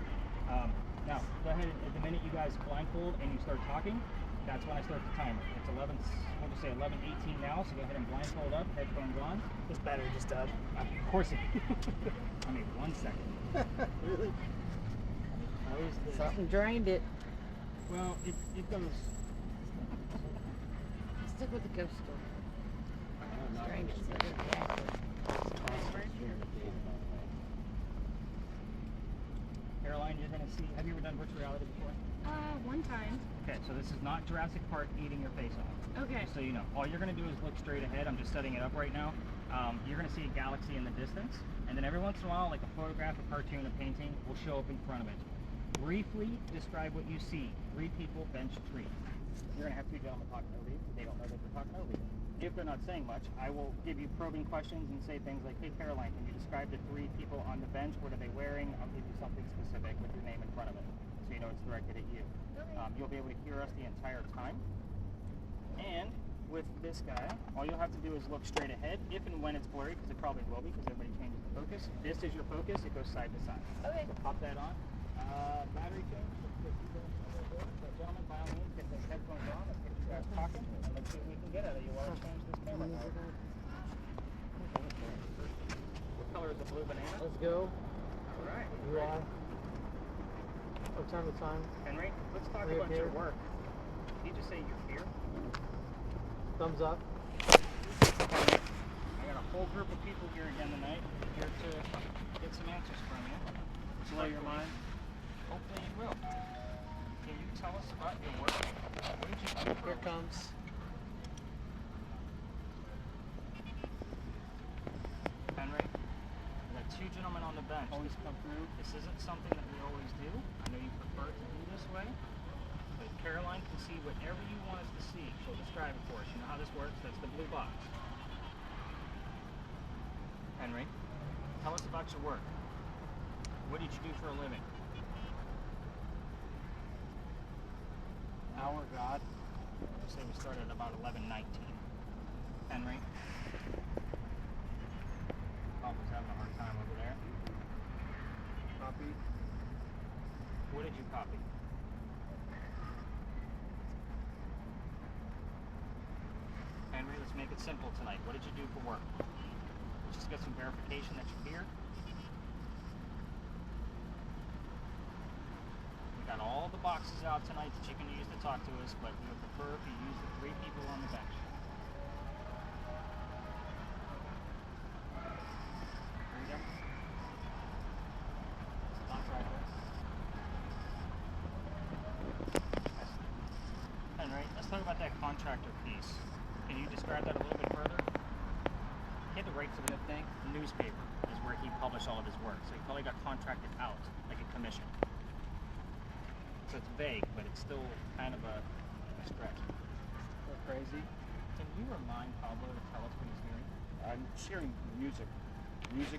Now, go ahead and at the minute you guys blindfold and you start talking, that's when I start the timer. It's 11, we'll just say 11:18 now, so go ahead and blindfold up, headphones on. This battery just died. Of course it I mean, 1 second. Really? How is this? Something drained it. Well, it goes. Stick with the ghost story. Drained it. So Caroline, you're going to see, have you ever done virtual reality before? One time. Okay, so this is not Jurassic Park eating your face off. Okay. Just so you know. All you're going to do is look straight ahead. I'm just setting it up right now. You're going to see a galaxy in the distance, and then every once in a while, like a photograph, a cartoon, a painting will show up in front of it. Briefly describe what you see. 3 people, bench, tree. You're going to have 2 gentlemen talking over you. They don't know that they're talking over you. If they're not saying much, I will give you probing questions and say things like, hey Caroline, can you describe the 3 people on the bench? What are they wearing? I'll give you something specific with your name in front of it, so you know it's directed at you. You'll be able to hear us the entire time. And with this guy, all you'll have to do is look straight ahead, if and when it's blurry, because it probably will be, because everybody changes the focus. This is your focus. It goes side to side. Okay. So pop that on. Battery change. So gentlemen, by all means, get those headphones on. Let's get you guys talking, and let's see what we can get out of you while I change this camera. What color is the blue banana? Let's go. All right. You are. What time is time? Henry, let's talk Are you about your here? work. Did you just say you're here? Thumbs up. I got a whole group of people here again tonight, here to get some answers from you. Blow your mind. Hopefully you will. Can you tell us about your work? What did you do? Here it comes. Henry, we got two gentlemen on the bench. Always come through. This isn't something that we always do. I know you prefer to do this way, but Caroline can see whatever you want us to see. She'll describe it for us. You know how this works? That's the blue box. Henry, tell us about your work. What did you do for a living? Our God. Say we started at about 11:19. Henry. Papa's having a hard time over there. Copy. What did you copy? Henry, let's make it simple tonight. What did you do for work? Just get some verification that you're here. We got all the boxes out tonight that you can use to talk to us, but we would prefer if you use the 3 people on the bench. Read them. Stop right there. Henry, let's talk about that contractor piece. Can you describe that a little bit further? He had to write for the newspaper, is where he published all of his work. So he probably got contracted out, like a commission. So it's vague, but it's still kind of a stretch. Go crazy. Can you remind Pablo to tell us what he's hearing? I'm hearing music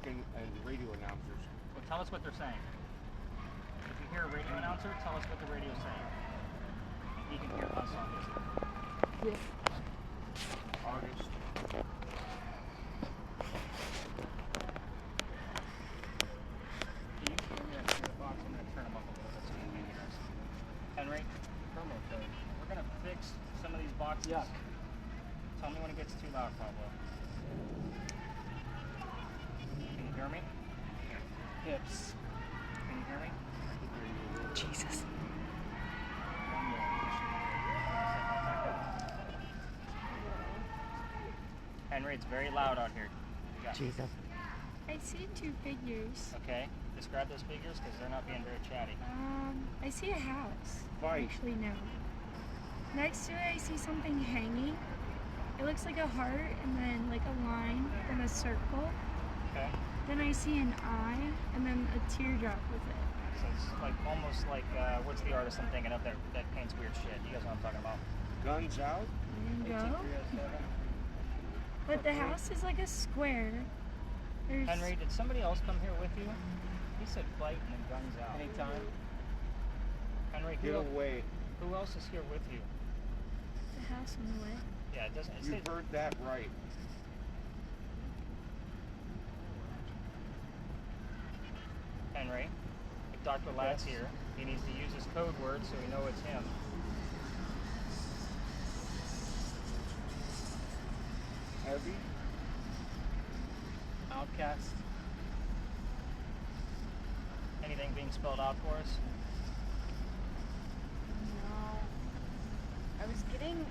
and radio announcers. Well, tell us what they're saying. If you hear a radio announcer, tell us what the radio's saying. He can hear us on his ear. August. Can you turn the box? I'm going to turn them up a little bit so you can hear us. Henry, Promo code. we're going to fix some of these boxes. Yuck. Tell me when it gets too loud, Pablo. Can you hear me? Hips. Can you hear me? Jesus. Henry, it's very loud out here. Yeah. Jesus. I see 2 figures. Okay, describe those figures because they're not being very chatty. I see a house. Fight. Actually, no. Next to it, I see something hanging. It looks like a heart, and then like a line, then a circle. Okay, Then I see an eye, and then a teardrop with it. so it's like almost like what's the artist I'm thinking of that paints weird shit? You guys know what I'm talking about? Guns out. There you go. But the house is like a square. There's Henry, did somebody else come here with you? He said fight and then guns out. Anytime. Henry, Get away. who else is here with you? the house on the way. Yeah, it doesn't. It You said, heard that right. Henry, if Dr. Ladd's here, he needs to use his code word so we know it's him. Heavy. Outcast. Anything being spelled out for us? No. I was getting,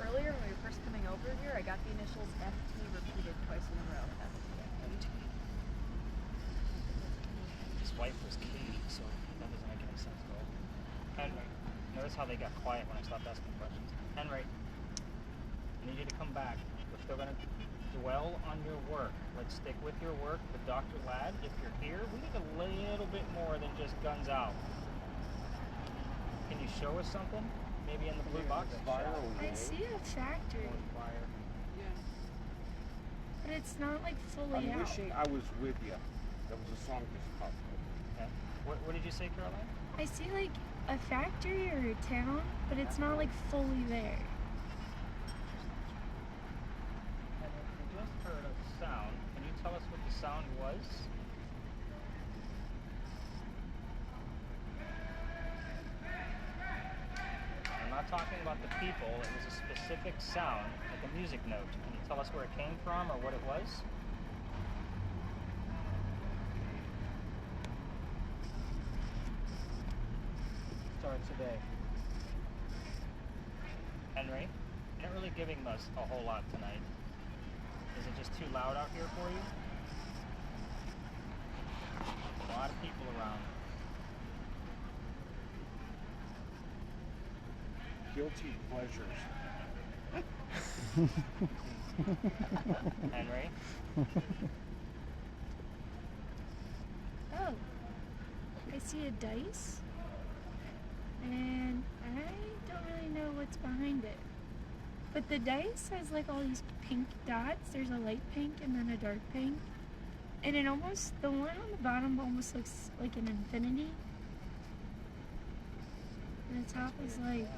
earlier when we were first coming over here, I got the initials FT repeated twice in a row. FT. His wife was Katie, so that doesn't make any sense at all. Henry, notice how they got quiet when I stopped asking questions. Henry, I need you to come back. We're still going to dwell on your work. Let's stick with your work with Dr. Ladd. If you're here, we need a little bit more than just guns out. Can you show us something? Maybe in the blue box? I see a factory, Yeah. but it's not like fully I'm out. wishing I was with you. That was a song just popped up. Okay. What did you say, Caroline? I see like a factory or a town, but it's not like fully there. Henry, we just heard a sound. Can you tell us what the sound was? I'm not talking about the people. It was a specific sound, like a music note. Can you tell us where it came from or what it was? Starts today. Henry, you're not really giving us a whole lot tonight. Is it just too loud out here for you? A lot of people around. Guilty pleasures. Henry? Oh, I see a dice, and I don't really know what's behind it. But the dice has like all these pink dots. There's a light pink and then a dark pink. And it almost, the one on the bottom almost looks like an infinity. And the top is like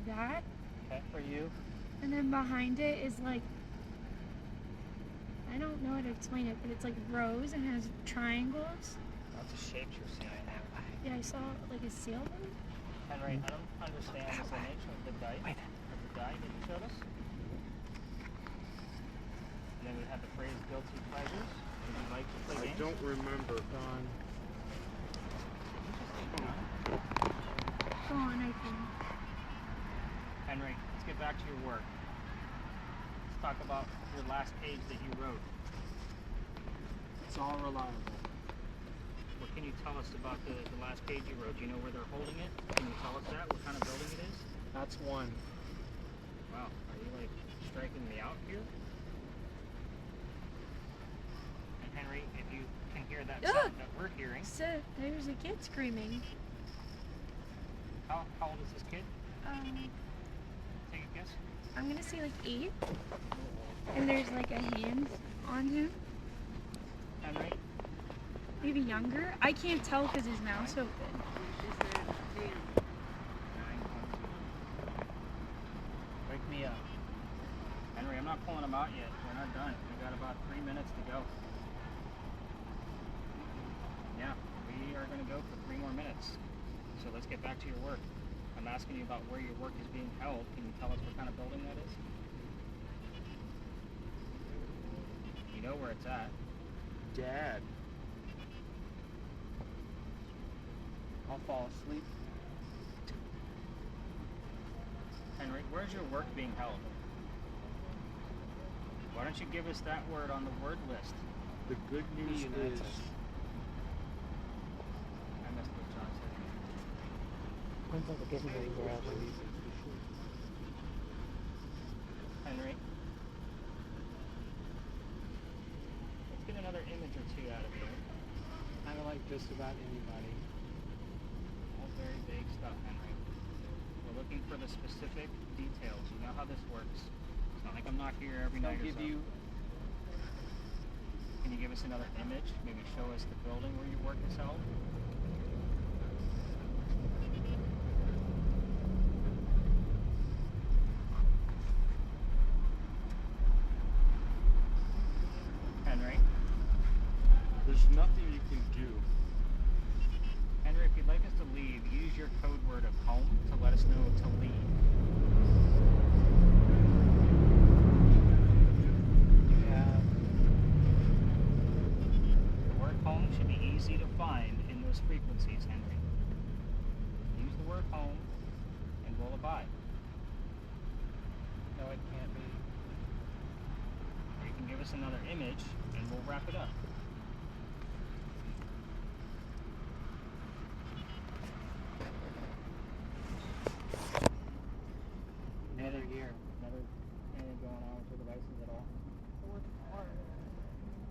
that. Okay, for you. And then behind it is like, I don't know how to explain it, but it's like rows and has triangles. Lots of shapes you're seeing. Yeah, I saw like a sailboat. Henry, I don't understand the nature of the die. Of the die that you showed us. And then we have the phrase guilty pleasures. Would you like to play I games? don't remember. Go on, I think. Henry, let's get back to your work. Let's talk about your last page that you wrote. It's all reliable. What can you tell us about the last page you wrote? Do you know where they're holding it? Can you tell us that? What kind of building it is? That's one. Wow, are you like striking me out here? And Henry, if you can hear that sound that we're hearing, So there's a kid screaming. how old is this kid? Take a guess. I'm gonna say like 8. And there's like a hand on him. Henry? Maybe younger. I can't tell because his mouth's open. Wake me up. Henry, I'm not pulling them out yet. We're not done. We got about 3 minutes to go. Yeah, we are going to go for 3 more minutes. So let's get back to your work. I'm asking you about where your work is being held. Can you tell us what kind of building that is? You know where it's at. Dad. I'll fall asleep. Henry, where's your work being held? Why don't you give us that word on the word list? The good news is I missed what John said. When's all the good news are out there? Henry? Let's get another image or two out of here. Kind of like just about anybody. All very vague stuff, Henry. We're looking for the specific details. You know how this works. It's not like I'm not here every night or so. Can you give us another image? Maybe show us the building where your work is held? Henry? there's nothing you can do. Henry, if you'd like us to leave, use your code word of home to let us know to leave. The word home should be easy to find in those frequencies, Henry. Use the word home and we'll abide. No, it can't be. You can give us another image and we'll wrap it up. Another year. Never anything going on with your devices at all?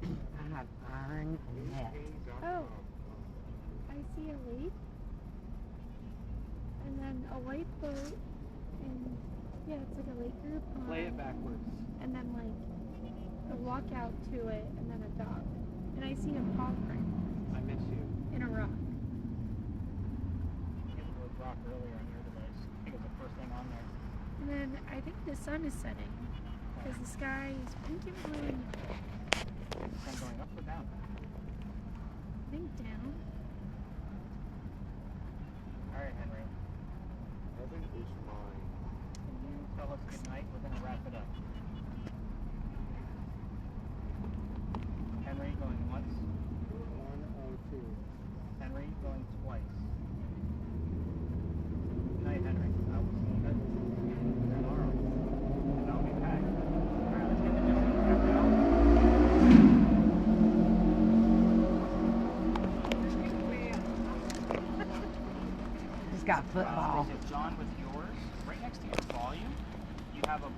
I have iron net. Oh, I see a lake. And then a white boat. And yeah, it's like a lake group. Play it backwards. And then like a walkout to it and then a dog. And I see a paw print I miss you. in a rock. Hit the word rock earlier on your device. I think it was the first thing on there. And then I think the sun is setting. Because the sky is pink and blue and The sun going up or down? I think down. Alright, Henry. Heaven is mine. Can you tell us good night? We're going to wrap it up. Henry going once. 102. Henry going twice. Good night, Henry. I will see you. football. John, with yours, right next to your volume, you have a